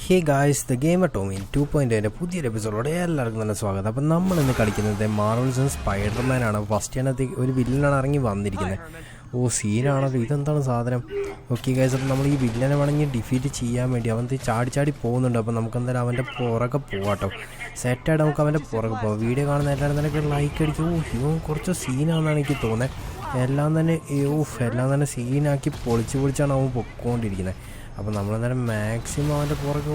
Hey guys the gamer Tommy 2.0 പുതിയൊരു എപ്പിസോഡോടെ എല്ലാവർക്കും നല്ല സ്വാഗതം. അപ്പം നമ്മളിന്ന് കളിക്കുന്നത് മാർവൽസ് സ്പൈഡർമാനാണ്. ഫസ്റ്റ് അതിനകത്ത് ഒരു വില്ലനാണ് ഇറങ്ങി വന്നിരിക്കുന്നത്. സീനാണല്ലോ, ഇതെന്താണ് സാധനം? ഓക്കെ ഗായ്സ്, അപ്പം നമ്മൾ ഈ വില്ലനെ വേണമെങ്കിൽ ഡിഫീറ്റ് ചെയ്യാൻ വേണ്ടി അവൻ ചാടി പോകുന്നുണ്ട്. അപ്പം നമുക്ക് എന്തായാലും അവൻ്റെ പുറകെ പോവാട്ടോ. സെറ്റായിട്ട് നമുക്ക് അവൻ്റെ പുറകെ പോകാം. വീഡിയോ കാണുന്ന എല്ലാവരും തന്നെ ലൈക്ക് അടിക്കും. ഇവൻ കുറച്ച് സീനാണെന്നാണ് എനിക്ക് തോന്നുന്നത്. എല്ലാം തന്നെ സീനാക്കി പൊളിച്ചാണ് അവൻ പൊയ്ക്കൊണ്ടിരിക്കുന്നത്. അപ്പോൾ നമ്മളെന്തായാലും മാക്സിമം അവൻ്റെ പുറകെ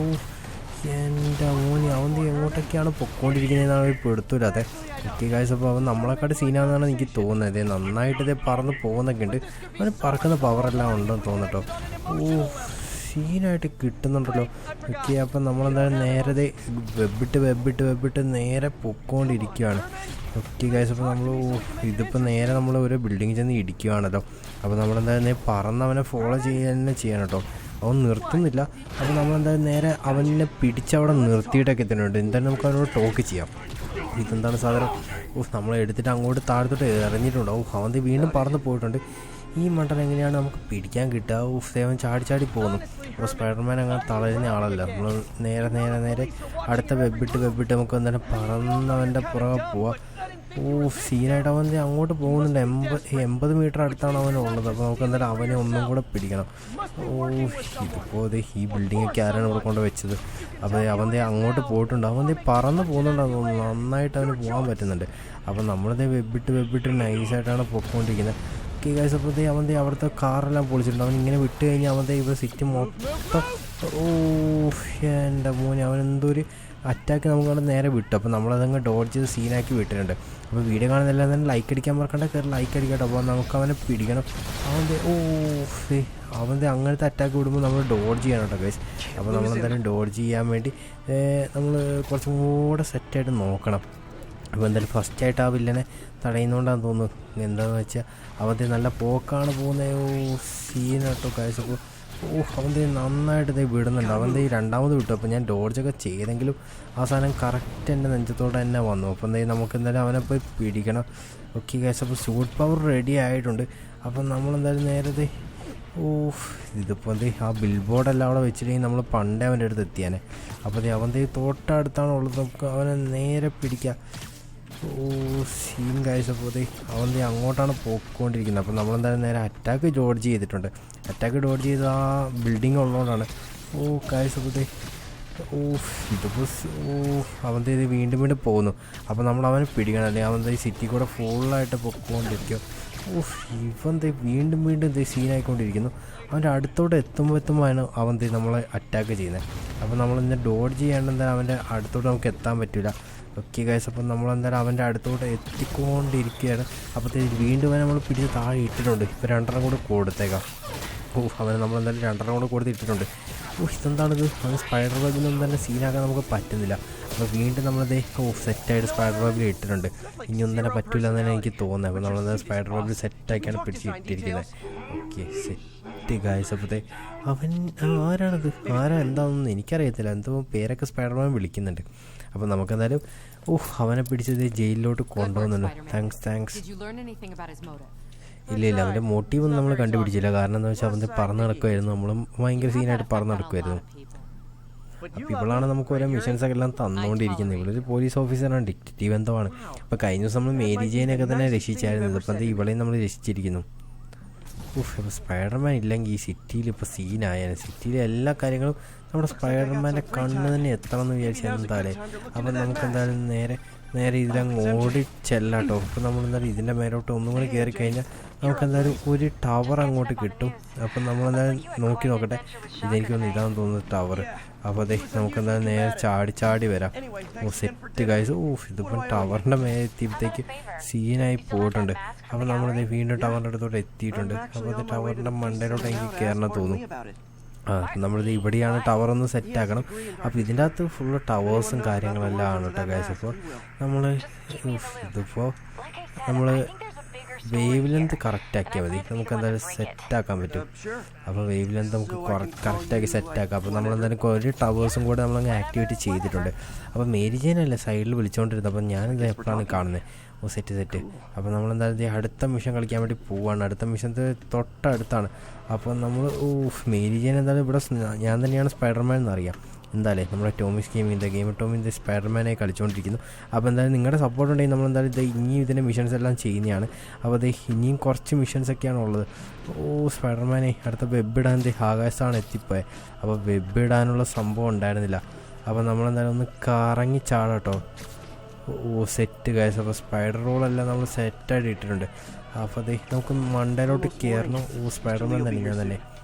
എൻ്റെ മോനി അവൻ എങ്ങോട്ടൊക്കെയാണ് പൊയ്ക്കൊണ്ടിരിക്കുന്നതെന്നാണ് ഒരു പെടുത്തൂരാതെ. ഓക്കെ ഗായ്സ്, അപ്പോൾ അവൻ നമ്മളെക്കാട്ട് സീനാണെന്നാണ് എനിക്ക് തോന്നുന്നത്. നന്നായിട്ട് പറന്ന് പോകുന്നൊക്കെ ഉണ്ട്. അവന് പറക്കുന്ന പവറെല്ലാം ഉണ്ടെന്ന് തോന്നട്ടോ. സീനായിട്ട് കിട്ടുന്നുണ്ടല്ലോ. ഓക്കെ, അപ്പം നമ്മളെന്തായാലും നേരത്തെ വെബിട്ട് നേരെ പൊയ്ക്കൊണ്ടിരിക്കുകയാണ്. ഓക്കെ ഗായ്സ്, അപ്പോൾ നമ്മൾ ഇതിപ്പോൾ നേരെ നമ്മൾ ഒരു ബിൽഡിങ്ങിൽ ചെന്ന് ഇടിക്കുകയാണല്ലോ. അപ്പോൾ നമ്മളെന്തായാലും പറന്ന് അവനെ ഫോളോ ചെയ്യണം കേട്ടോ. അവൻ നിർത്തുന്നില്ല. അപ്പോൾ നമ്മളെന്തായാലും നേരെ അവനെ പിടിച്ചവിടെ നിർത്തിയിട്ടൊക്കെ എത്തുന്നുണ്ട്. എന്തായാലും നമുക്ക് അവനോട് ടോക്ക് ചെയ്യാം. ഇതെന്താണ് സാധനം? നമ്മളെ എടുത്തിട്ട് അങ്ങോട്ട് താഴത്തോട്ട് എറിഞ്ഞിട്ടുണ്ട്. അവൻ വീണ്ടും പറന്ന് പോയിട്ടുണ്ട്. ഈ മണ്ടൻ എങ്ങനെയാണ് നമുക്ക് പിടിക്കാൻ കിട്ടുക? സേവൻ ചാടി പോകുന്നു. അപ്പോൾ സ്പൈഡർമാൻ അങ്ങനെ തളരുന്ന ആളല്ല. നമ്മൾ നേരെ അടുത്ത വെബിട്ട് നമുക്ക് എന്തായാലും പറന്നവൻ്റെ പുറകെ പോവാം. സീനായിട്ട് അവൻ അങ്ങോട്ട് പോകുന്നുണ്ട്. 80 മീറ്റർ അടുത്താണ് അവനുള്ളത്. അപ്പോൾ നമുക്ക് എന്തായാലും അവനെ ഒന്നും കൂടെ പിടിക്കണം. ഇതിപ്പോൾ ഈ ബിൽഡിങ്ങൊക്കെ ആരാണ് ഇവിടെ കൊണ്ട് വെച്ചത്? അപ്പോൾ അവൻ അങ്ങോട്ട് പോയിട്ടുണ്ട്. അവൻ പറന്ന് പോകുന്നുണ്ടെന്ന് തോന്നുന്നു. നന്നായിട്ട് അവന് പോകാൻ പറ്റുന്നുണ്ട്. അപ്പോൾ നമ്മളത് വെബിട്ട് നൈസായിട്ടാണ് പൊയ്ക്കൊണ്ടിരിക്കുന്നത്. ഓക്കെ ഗൈസ്, അപ്പോൾ അവൻ അവിടുത്തെ കാറെല്ലാം പൊളിച്ചിട്ടുണ്ട്. അവൻ ഇങ്ങനെ വിട്ട് കഴിഞ്ഞാൽ അവൻ ഇവിടെ സിറ്റി മൊത്തം എൻ്റെ മോനെ അവൻ എന്തൊരു അറ്റാക്ക് നമുക്കവിടെ നേരെ വിട്ടു. അപ്പോൾ നമ്മളതങ്ങ് ഡോഡ്ജ് ചെയ്ത് സീനാക്കി വിട്ടിട്ടുണ്ട്. അപ്പോൾ വീഡിയോ കാണുന്നതെല്ലാം തന്നെ ലൈക്ക് അടിക്കാൻ മറക്കണ്ട, കയറി ലൈക്ക് അടിക്കട്ടെ. അപ്പോൾ നമുക്ക് അവനെ പിടിക്കണം. അവൻ്റെ അങ്ങനത്തെ അറ്റാക്ക് വിടുമ്പോൾ നമ്മൾ ഡോഡ്ജ് ചെയ്യണം കേട്ടോ ഗൈസ്. അപ്പോൾ നമ്മളെന്തായാലും ഡോഡ്ജ് ചെയ്യാൻ വേണ്ടി നമ്മൾ കുറച്ചും കൂടെ സെറ്റായിട്ട് നോക്കണം. അപ്പോൾ എന്തായാലും ഫസ്റ്റായിട്ട് ആ വില്ലനെ തടയുന്നതുകൊണ്ടാണെന്ന് തോന്നുന്നു. എന്താണെന്ന് വെച്ചാൽ അവൻ്റെ നല്ല പോക്കാണ് പോകുന്നത്. സീനാട്ടോ ഗൈസ്. അപ്പോൾ അവൻ്റെ നന്നായിട്ട് വിടുന്നുണ്ട്. അവൻ്റെ രണ്ടാമത് വിട്ടു. അപ്പോൾ ഞാൻ ഡോഡ്ജൊക്കെ ചെയ്തെങ്കിലും അവസാനം കറക്റ്റ് എൻ്റെ നെഞ്ചത്തോടെ തന്നെ വന്നു. അപ്പോൾ നമുക്ക് എന്തായാലും അവനെ പോയി പിടിക്കണം. ഓക്കെ ഗൈസ്, അപ്പോൾ സൂട്ട് പവർ റെഡി ആയിട്ടുണ്ട്. അപ്പം നമ്മളെന്തായാലും നേരത്തെ ഇതിപ്പോൾ ആ ബിൽ ബോർഡെല്ലാം അവിടെ വെച്ചിട്ടുണ്ടെങ്കിൽ നമ്മൾ പണ്ടേ അവൻ്റെ അടുത്ത് എത്തിയാനെ. അപ്പോൾ അവൻ്റെ തൊട്ടടുത്താണ് ഉള്ളത്. നമുക്ക് അവനെ നേരെ പിടിക്കാം. Scene guys. അപ്പോൾ അവൻ അങ്ങോട്ടാണ് പോയിക്കൊണ്ടിരിക്കുന്നത്. അപ്പോൾ നമ്മളെന്തായാലും നേരെ അറ്റാക്ക് ഡോഡ്ജ് ചെയ്തിട്ടുണ്ട്. അറ്റാക്ക് ഡോഡ്ജ് ചെയ്ത് ആ ബിൽഡിങ് ഉള്ളതുകൊണ്ടാണ്. ഗൈസ്, അപ്പോൾ ഇതിപ്പോൾ അവൻ്റെ വീണ്ടും പോകുന്നു. അപ്പോൾ നമ്മൾ അവനെ പിടിക്കണം. അല്ലെങ്കിൽ അവൻ്റെ സിറ്റി കൂടെ ഫുള്ളായിട്ട് പൊയ്ക്കൊണ്ടിരിക്കും. ഇവൻ വീണ്ടും സീനായിക്കൊണ്ടിരിക്കുന്നു. അവൻ്റെ അടുത്തോടെ എത്തുമ്പോഴാണ് അവൻ നമ്മളെ അറ്റാക്ക് ചെയ്യുന്നത്. അപ്പോൾ നമ്മളിന്ന് ഡോഡ്ജ് ചെയ്യാണ്ടെന്താ അവൻ്റെ അടുത്തോട്ട് നമുക്ക് എത്താൻ പറ്റില്ല. ഓക്കെ ഗൈസ്, അപ്പം നമ്മളെന്തായാലും അവൻ്റെ അടുത്തോട്ട് എത്തിക്കൊണ്ടിരിക്കുകയാണ്. അപ്പോഴത്തേക്ക് വീണ്ടും നമ്മൾ പിടിച്ച് താഴെ ഇട്ടിട്ടുണ്ട്. ഇപ്പോൾ 2 കൂടെ കൊടുത്തേക്കാം. അവനെ നമ്മളെന്തായാലും 2 കൂടെ കൊടുത്തിട്ടുണ്ട്. ഇതെന്താണിത്? അവൻ സ്പൈഡർ വെബിനൊന്നും തന്നെ സീനാക്കാൻ നമുക്ക് പറ്റുന്നില്ല. അപ്പോൾ വീണ്ടും നമ്മളത് സെറ്റായിട്ട് സ്പൈഡർ വെബിൽ ഇട്ടിട്ടുണ്ട്. ഇനിയൊന്നും തന്നെ പറ്റില്ല എന്ന് തന്നെ എനിക്ക് തോന്നുന്നത്. അപ്പോൾ നമ്മളെന്തായാലും സ്പൈഡർ വെബിൽ സെറ്റാക്കിയാണ് പിടിച്ച് ഇട്ടിരിക്കുന്നത്. Okay set guys. അപ്പോഴത്തെ അവൻ ആരാണത്? എന്താണെന്ന് എനിക്കറിയത്തില്ല. എന്തോ പേരൊക്കെ സ്പൈഡർമാൻ വിളിക്കുന്നുണ്ട്. അപ്പോൾ നമുക്കെന്തായാലും അവനെ പിടിച്ചത് ജയിലിലോട്ട് കൊണ്ടുപോകുന്നുണ്ട്. താങ്ക്സ്. ഇല്ല അവൻ്റെ മോട്ടീവൊന്നും നമ്മൾ കണ്ടുപിടിച്ചില്ല. കാരണം എന്താ വെച്ചാൽ അവൻ്റെ പറന്ന് നടക്കുമായിരുന്നു. നമ്മളും ഭയങ്കര സീനായിട്ട് പറന്ന് നടക്കുമായിരുന്നു. അപ്പോൾ ഇവളാണ് നമുക്ക് ഓരോ മിഷൻസൊക്കെ എല്ലാം തന്നുകൊണ്ടിരിക്കുന്നത്. ഇവളൊരു പോലീസ് ഓഫീസറാണ്, ഡിറ്റക്റ്റീവ് എന്തോമാണ്. അപ്പോൾ കഴിഞ്ഞ ദിവസം നമ്മൾ മേരി ജെയിനൊക്കെ തന്നെ രക്ഷിച്ചായിരുന്നു. ഇപ്പം ഇവളെയും നമ്മൾ രക്ഷിച്ചിരിക്കുന്നു. അപ്പോൾ സ്പൈഡർമാൻ ഇല്ലെങ്കിൽ ഈ സിറ്റിയിൽ ഇപ്പോൾ സീനായാണ്. സിറ്റിയിലെ എല്ലാ കാര്യങ്ങളും നമ്മുടെ സ്പൈഡർമാൻ്റെ കണ്ണ് തന്നെ എത്തണം എന്ന് വിചാരിച്ചാൽ എന്തായാലേ. അപ്പം നമുക്ക് എന്തായാലും നേരെ ഇതിലങ്ങ് ഓടി ചെല്ലാട്ടോ. അപ്പോൾ നമ്മളെന്തായാലും ഇതിൻ്റെ മേലോട്ട് ഒന്നും കൂടി കയറി കഴിഞ്ഞാൽ നമുക്കെന്തായാലും ഒരു ടവർ അങ്ങോട്ട് കിട്ടും. അപ്പം നമ്മളെന്തായാലും നോക്കട്ടെ. ഇതെനിക്കൊന്ന് ഇതാണെന്ന് തോന്നുന്നത് ടവർ. അപ്പോൾ നമുക്കെന്തായാലും നേരെ ചാടി വരാം. Set guys. ഇതിപ്പം ടവറിൻ്റെ മേലെ എത്തിയപ്പോഴത്തേക്ക് സീനായി പോയിട്ടുണ്ട്. അപ്പോൾ നമ്മളിത് വീണ്ടും ടവറിൻ്റെ അടുത്തോട്ട് എത്തിയിട്ടുണ്ട്. അപ്പോൾ അത് ടവറിൻ്റെ മണ്ടയിലോട്ട് എനിക്ക് കയറണം തോന്നും. നമ്മളിത് ഇവിടെയാണ് ടവർ ഒന്ന് സെറ്റാക്കണം. അപ്പോൾ ഇതിൻ്റെ അകത്ത് ഫുള്ള് ടവേഴ്സും കാര്യങ്ങളെല്ലാം ആണ് കേട്ടോ ഗൈസ്. അപ്പോൾ നമ്മൾ വേവ് ലെന്ത് കറക്റ്റാക്കിയാൽ മതി. നമുക്ക് എന്തായാലും സെറ്റാക്കാൻ പറ്റും. അപ്പോൾ വേവ് ലെന്ത് നമുക്ക് കറക്റ്റാക്കി സെറ്റാക്കാം. അപ്പോൾ നമ്മളെന്തായാലും ഒരു ടവേഴ്സും കൂടെ നമ്മളങ്ങ് ആക്ടിവേറ്റ് ചെയ്തിട്ടുണ്ട്. അപ്പോൾ മേരി ജെയിനല്ലേ സൈഡിൽ വിളിച്ചുകൊണ്ടിരുന്നത്. അപ്പോൾ ഞാനിത് എപ്പോഴാണ് കാണുന്നത്. സെറ്റ്. അപ്പോൾ നമ്മളെന്തായാലും അടുത്ത മിഷൻ കളിക്കാൻ വേണ്ടി പോവാണ്. അടുത്ത മിഷൻ തൊട്ടടുത്താണ്. അപ്പോൾ നമ്മൾ മേരി ജെയിൻ എന്തായാലും ഇവിടെ ഞാൻ തന്നെയാണ് സ്പൈഡർമാൻ എന്നറിയാം. എന്തായാലും നമ്മുടെ ടോമിസ് ഗെയിം ടോമിൻ്റെ സ്പൈഡർമാനായി കളിച്ചുകൊണ്ടിരിക്കുന്നു. അപ്പോൾ എന്തായാലും നിങ്ങളുടെ സപ്പോർട്ട് ഉണ്ടെങ്കിൽ നമ്മളെന്തായാലും ഇത് ഇനിയും ഇതിൻ്റെ മിഷൻസ് എല്ലാം ചെയ്യുന്നതാണ്. അപ്പോൾ അത് ഇനിയും കുറച്ച് മിഷൻസൊക്കെയാണ് ഉള്ളത്. സ്പൈഡർമാനെ അടുത്ത വെബ് ഇടാൻ ആകാശത്താണ് എത്തിപ്പോയത്. അപ്പോൾ വെബ് ഇടാനുള്ള സംഭവം ഉണ്ടായിരുന്നില്ല. അപ്പോൾ നമ്മളെന്തായാലും ഒന്ന് കറങ്ങി ചാടാട്ടോ. Set guys. അപ്പോൾ സ്പൈഡർ റോളെല്ലാം നമ്മൾ സെറ്റായിട്ട് ഇട്ടിട്ടുണ്ട്. അപ്പോൾ അത് നമുക്ക് മണ്ടയിലോട്ട് കയറണം. സ്പൈഡർമാൻ തന്നെ ഞാൻ തന്നെ.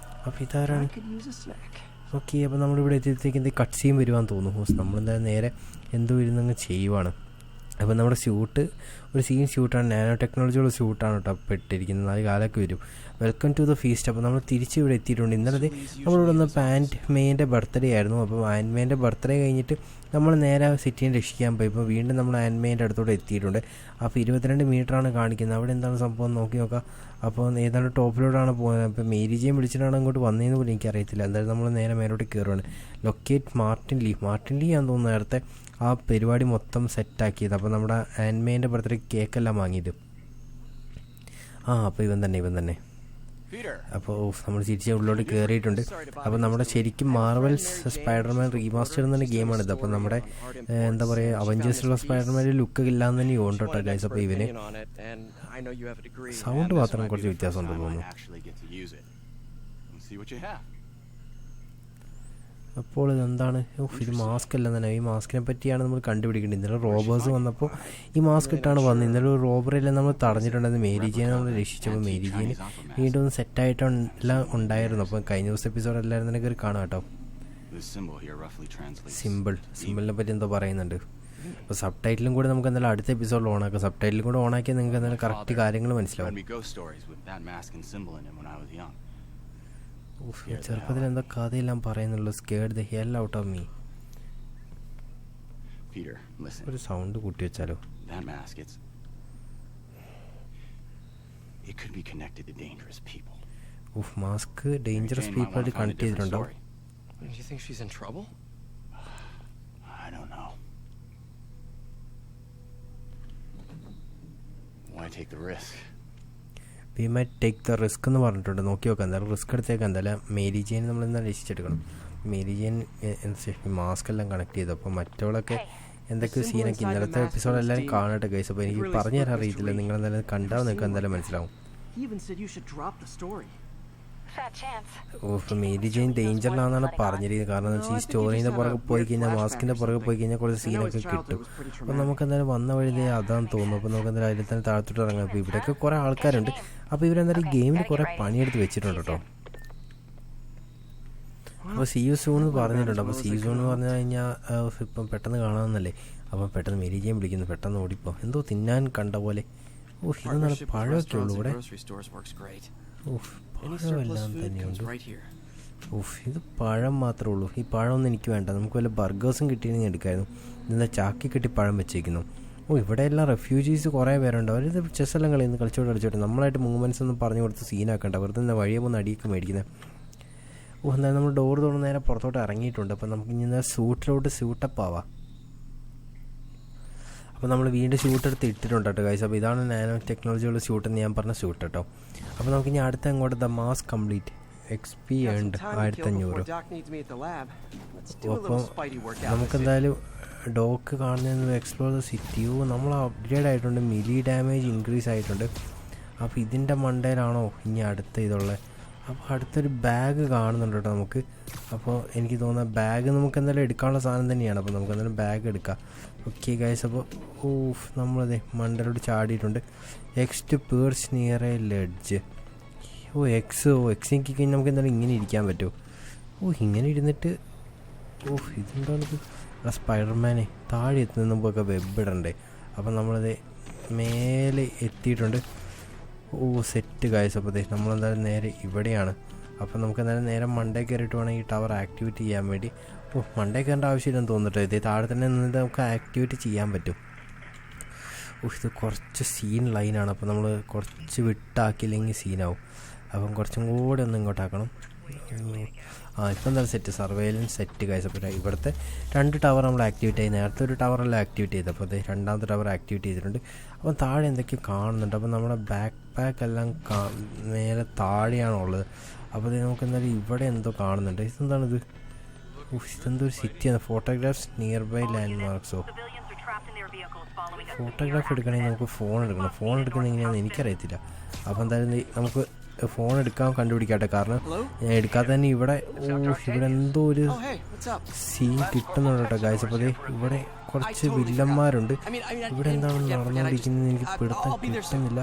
അപ്പോൾ ഇതാരാണ്? ഓക്കെ, അപ്പോൾ നമ്മളിവിടെ എത്തിയത്തേക്ക് എന്ത് കട്ട് സീൻ വരുവാന്ന് തോന്നുന്നു. നമ്മളെന്തായാലും നേരെ എന്തോ ഇരുന്നങ്ങ് ചെയ്യുവാണ്. അപ്പോൾ നമ്മുടെ ഷൂട്ട് ഒരു ഷൂട്ടാണ്, നാനോ ടെക്നോളജിയുള്ള ഷൂട്ടാണ് കേട്ടോ പെട്ടിരിക്കുന്നത്. 4 കാലൊക്കെ വരും. Welcome to the feast. അപ്പോൾ നമ്മൾ തിരിച്ച് ഇവിടെ എത്തിയിട്ടുണ്ട്. ഇന്നലെ നമ്മളിവിടെ ഒന്ന് ആൻറ്റ്മേൻ്റെ ബർത്ത്ഡേ ആയിരുന്നു. അപ്പോൾ ആൻറ്റ്മേൻ്റെ ബർത്ത്ഡേ കഴിഞ്ഞിട്ട് നമ്മൾ നേരെ സിറ്റിയെ രക്ഷിക്കാൻ പോയി. ഇപ്പോൾ വീണ്ടും നമ്മൾ ആൻറ്റ്മേൻ്റെ അടുത്തോടെ എത്തിയിട്ടുണ്ട്. അപ്പോൾ 22 മീറ്ററാണ് കാണിക്കുന്നത്. അവിടെ എന്താണ് സംഭവം നോക്കി നോക്കാം. അപ്പോൾ ഏതാണ്ട് ടോപ്പിലോട്ടാണ് പോകുന്നത്. അപ്പോൾ മേരി ജെയിൻ വിളിച്ചിട്ടാണ് അങ്ങോട്ട് വന്നതെന്ന് പോലും എനിക്കറിയത്തില്ല. എന്തായാലും നമ്മൾ നേരെ മേലോട്ട് കയറുകയാണ്. ലൊക്കേറ്റ് മാർട്ടിൻ ലീ ഞാൻ തോന്നുന്നു നേരത്തെ ആ പരിപാടി മൊത്തം സെറ്റാക്കിയത്. അപ്പോൾ നമ്മുടെ ആൻറ്റ്മേൻ്റെ ബർത്ത്ഡേ കേക്കെല്ലാം വാങ്ങിയത്. അപ്പോൾ ഇവൻ തന്നെ. അപ്പോൾ നമ്മൾ തിരിച്ച് ഉള്ളിലോട്ട് കയറിയിട്ടുണ്ട്. അപ്പോൾ നമ്മുടെ ശരിക്കും മാർവൽസ് സ്പൈഡർമാൻ റീമാസ്റ്റർ എന്ന ഗെയിമാണിത്. അപ്പോൾ നമ്മുടെ എന്താ പറയുക അവഞ്ചേഴ്സിലുള്ള സ്പൈഡർമാൻ്റെ ലുക്ക് ഇല്ലാന്ന് തന്നെ ഉണ്ട് കേട്ടോ ഗൈസ്. അപ്പോൾ ഇവന് സൗണ്ട് മാത്രം കുറച്ച് വ്യത്യാസം ഉണ്ടെന്ന് തോന്നുന്നു. അപ്പോൾ ഇതെന്താണ്? ഇത് മാസ്ക് അല്ല തന്നെ. ഈ മാസ്കിനെ പറ്റിയാണ് നമ്മൾ കണ്ടുപിടിക്കേണ്ടത്. ഇന്നലെ റോബേഴ്സ് വന്നപ്പോൾ ഈ മാസ്ക് ഇട്ടാണ് വന്നത്. ഇന്നലെ ഒരു റോബറെല്ലാം നമ്മൾ തടഞ്ഞിട്ടുണ്ടായിരുന്നു. മേരി ജെയിനെ നമ്മൾ രക്ഷിച്ചപ്പോൾ മേരി ജെയിന് വീണ്ടും ഒന്ന് സെറ്റായിട്ടെല്ലാം ഉണ്ടായിരുന്നു. അപ്പോൾ കഴിഞ്ഞ ദിവസം എപ്പിസോഡ് എല്ലാവരും തന്നെ കയറി കാണാം കേട്ടോ. സിമ്പിളിനെ പറ്റി എന്തോ പറയുന്നുണ്ട്. അപ്പോൾ സബ് ടൈറ്റിലും കൂടെ നമുക്ക് എന്തായാലും അടുത്ത എപ്പിസോഡിൽ ഓണാക്കാം. സബ് ടൈറ്റിലും കൂടെ ഓണാക്കിയാൽ നിങ്ങൾക്ക് എന്തായാലും കറക്റ്റ് കാര്യങ്ങൾ മനസ്സിലാവും. ചെറുപ്പത്തിൽ എന്താ കഥയെല്ലാം പറയുന്നുള്ളൂ. Scared the hell out of me. ഒരു സൗണ്ട് കൂട്ടി വെച്ചാലോ? മാസ്ക് ഡേഞ്ചറസ് പീപ്പിൾ കണക്ട് ചെയ്തിട്ടുണ്ടോ? We might take the risk എന്ന് പറഞ്ഞിട്ടുണ്ട്. നോക്കി നോക്കാം എന്തായാലും റിസ്ക് എടുത്തേക്കാം. എന്തായാലും മേരി ജെയിൻ നമ്മളെന്തായാലും രക്ഷിച്ചെടുക്കണം. മേരി ജെയിൻ മാസ്ക് എല്ലാം കണക്ട് ചെയ്തു. അപ്പോൾ മറ്റവളൊക്കെ എന്തൊക്കെയോ സീനൊക്കെ ഇന്നലത്തെ എപ്പിസോഡ് എല്ലാവരും കാണട്ടെ ഗൈസ്. അപ്പോൾ എനിക്ക് പറഞ്ഞു തരാൻ അറിയത്തില്ല. നിങ്ങളെന്തായാലും കണ്ടാൽ നിങ്ങൾക്ക് എന്തായാലും മനസ്സിലാവും. ഇപ്പോൾ മേരി ജെയിൻ ഡേഞ്ചറിലാണെന്നാണ് പറഞ്ഞിരിക്കുന്നത്. കാരണം എന്താ വെച്ചാൽ ഈ സ്റ്റോറിൻ്റെ പുറകെ പോയി കഴിഞ്ഞാൽ മാസ്കിൻ്റെ പുറകെ പോയി കഴിഞ്ഞാൽ കുറച്ച് സീനൊക്കെ കിട്ടും. അപ്പോൾ നമുക്ക് എന്തായാലും വന്ന വഴി അതാന്ന് തോന്നുന്നു. അപ്പോൾ നമുക്ക് എന്തായാലും അതിൽ തന്നെ താഴത്തോട്ട് ഇറങ്ങാം. അപ്പോൾ ഇവിടെയൊക്കെ കുറേ ആൾക്കാരുണ്ട്. അപ്പോൾ ഇവരെന്തായാലും ഈ ഗെയിമിൽ കുറേ പണിയെടുത്ത് വെച്ചിട്ടുണ്ട് കേട്ടോ. അപ്പോൾ സീ യു സൂൺ എന്ന് പറഞ്ഞിട്ടുണ്ട്. അപ്പോൾ സീ യു സൂൺ എന്ന് പറഞ്ഞു കഴിഞ്ഞാൽ ഇപ്പം പെട്ടെന്ന് കാണാമെന്നല്ലേ. അപ്പോൾ പെട്ടെന്ന് മേരി ജെയിൻ വിളിക്കുന്നു. പെട്ടെന്ന് ഓടിപ്പോ എന്തോ തിന്നാൻ കണ്ട പോലെ. ഇതെന്നാണ് പഴമൊക്കെ ഉള്ളൂ ഇവിടെ. പഴമെല്ലാം തന്നെയുണ്ട്. ഇത് പഴം മാത്രമേ ഉള്ളൂ. ഈ പഴമൊന്നും എനിക്ക് വേണ്ട. നമുക്ക് വല്ല ബർഗേഴ്സും കിട്ടിയെങ്കിൽ എടുക്കായിരുന്നു. ഇതെന്താ ചാക്കി കെട്ടി പഴം വെച്ചേക്കുന്നു. ഇവിടെ എല്ലാം റെഫ്യൂജീസ് കുറേ പേരുണ്ട്. അവരിത് ചെസ്സെല്ലാം കളിയുന്നു. കളിച്ചോട്ടെ നമ്മളായിട്ട് മൂവ്മെൻറ്റ്സ് ഒന്നും പറഞ്ഞു കൊടുത്ത് സീനാക്കണ്ട. വെറുതെ എന്താ വഴിയെ പോകുന്ന അടിയൊക്കെ മേടിക്കുന്നത്. എന്തായാലും നമ്മൾ ഡോർ തുറന്ന് നേരെ പുറത്തോട്ട് ഇറങ്ങിയിട്ടുണ്ട്. അപ്പോൾ നമുക്ക് ഇനി സൂട്ടിലോട്ട് സ്യൂട്ടപ്പ് ആവാം. അപ്പോൾ നമ്മൾ വീണ്ടും ഷൂട്ട് എടുത്ത് ഇട്ടിട്ടുണ്ട് കേട്ടോ ഗൈസ്. അപ്പോൾ ഇതാണ് നാനോ ടെക്നോളജിയുള്ള ഷൂട്ട് എന്ന് ഞാൻ പറഞ്ഞ ഷൂട്ട് കേട്ടോ. അപ്പോൾ നമുക്ക് ഇനി അടുത്ത അങ്ങോട്ട് ദ മാസ് കംപ്ലീറ്റ് XP ഉണ്ട് 1500. അപ്പോൾ നമുക്കെന്തായാലും ഡോക്ക് കാണുന്നത് എക്സ്പ്ലോർ ദ സിറ്റി. നമ്മൾ അപ്ഗ്രേഡ് ആയിട്ടുണ്ട്. മിലി ഡാമേജ് ഇൻക്രീസ് ആയിട്ടുണ്ട്. അപ്പോൾ ഇതിൻ്റെ മണ്ടയിലാണോ ഇനി അടുത്ത ഇതുള്ളത്? അപ്പോൾ അടുത്തൊരു ബാഗ് കാണുന്നുണ്ട് കേട്ടോ നമുക്ക്. അപ്പോൾ എനിക്ക് തോന്നുന്ന ബാഗ് നമുക്ക് എന്തായാലും എടുക്കാനുള്ള സാധനം തന്നെയാണ്. അപ്പോൾ നമുക്ക് എന്തായാലും ബാഗ് എടുക്കാം. Okay guys. അപ്പോൾ നമ്മളതേ മണ്ടലോട്ട് ചാടിയിട്ടുണ്ട്. Exit perch near a ledge. എക്സ് എനിക്ക് കഴിഞ്ഞാൽ നമുക്ക് എന്തായാലും ഇങ്ങനെ ഇരിക്കാൻ പറ്റുമോ? ഇങ്ങനെ ഇരുന്നിട്ട് ഇതെന്താണിത്? സ്പൈഡർമാനെ താഴെ എത്തുന്ന മുമ്പൊക്കെ വെബ് ഇടണ്ടേ. അപ്പം നമ്മളത് മേലെ എത്തിയിട്ടുണ്ട്. Set guys. അപ്പോൾ നമ്മളെന്തായാലും നേരെ ഇവിടെയാണ്. അപ്പോൾ നമുക്ക് എന്തായാലും നേരെ മണ്ടേ കയറിയിട്ട് വേണം ഈ ടവർ ആക്ടിവേറ്റ് ചെയ്യാൻ വേണ്ടി. മണ്ടേ കയറേണ്ട ആവശ്യമില്ലെന്ന് തോന്നിട്ട് ഇതേ താഴെ തന്നെ നിന്നിട്ട് നമുക്ക് ആക്ടിവേറ്റ് ചെയ്യാൻ പറ്റും. ഇത് കുറച്ച് സീൻ ലൈനാണ്. അപ്പോൾ നമ്മൾ കുറച്ച് വിട്ടാക്കിയില്ലെങ്കിൽ സീനാവും. അപ്പം കുറച്ചും കൂടെ ഒന്ന് ഇങ്ങോട്ടാക്കണം. ഇപ്പം എന്തായാലും സെറ്റ് സർവൈലൻസ് സെറ്റ് ഗൈസ്. അപ്പോൾ ഇവിടുത്തെ 2 ടവർ നമ്മൾ ആക്ടിവേറ്റ് ചെയ്ത് നേരത്തെ ഒരു ടവറെല്ലാം ആക്ടിവേറ്റ് ചെയ്ത്. അപ്പോൾ രണ്ടാമത്തെ ടവർ ആക്ടിവേറ്റ് ചെയ്തിട്ടുണ്ട്. അപ്പം താഴെ എന്തൊക്കെയോ കാണുന്നുണ്ട്. അപ്പോൾ നമ്മുടെ ബാക്ക് പാക്ക് എല്ലാം മേലെ താഴെയാണുള്ളത്. അപ്പോൾ നമുക്ക് എന്തായാലും ഇവിടെ എന്തോ കാണുന്നുണ്ട്. ഇതെന്താണിത്? ഇതെന്തൊരു സിറ്റിയാണ്. ഫോട്ടോഗ്രാഫ്സ് നിയർ ബൈ ലാൻഡ് മാർക്സോ. ഫോട്ടോഗ്രാഫ് എടുക്കണമെങ്കിൽ നമുക്ക് ഫോൺ എടുക്കണം. ഫോൺ എടുക്കുന്നത് എങ്ങനെയാണെന്ന് എനിക്കറിയത്തില്ല. അപ്പോൾ എന്തായാലും നമുക്ക് ഫോൺ എടുക്കാൻ കണ്ടുപിടിക്കട്ടെ. കാരണം ഞാൻ എടുക്കാതെ തന്നെ ഇവിടെ ഇവിടെ എന്തോ ഒരു സീൻ കിട്ടുന്നുണ്ട് കേട്ടോ ഗൈസ്. അപ്പോൾ ഇവിടെ കുറച്ച് വില്ലന്മാരുണ്ട്. ഇവിടെ എന്താണ് നടന്നുകൊണ്ടിരിക്കുന്നത് എനിക്ക് പിടുത്തം കിട്ടുന്നില്ല.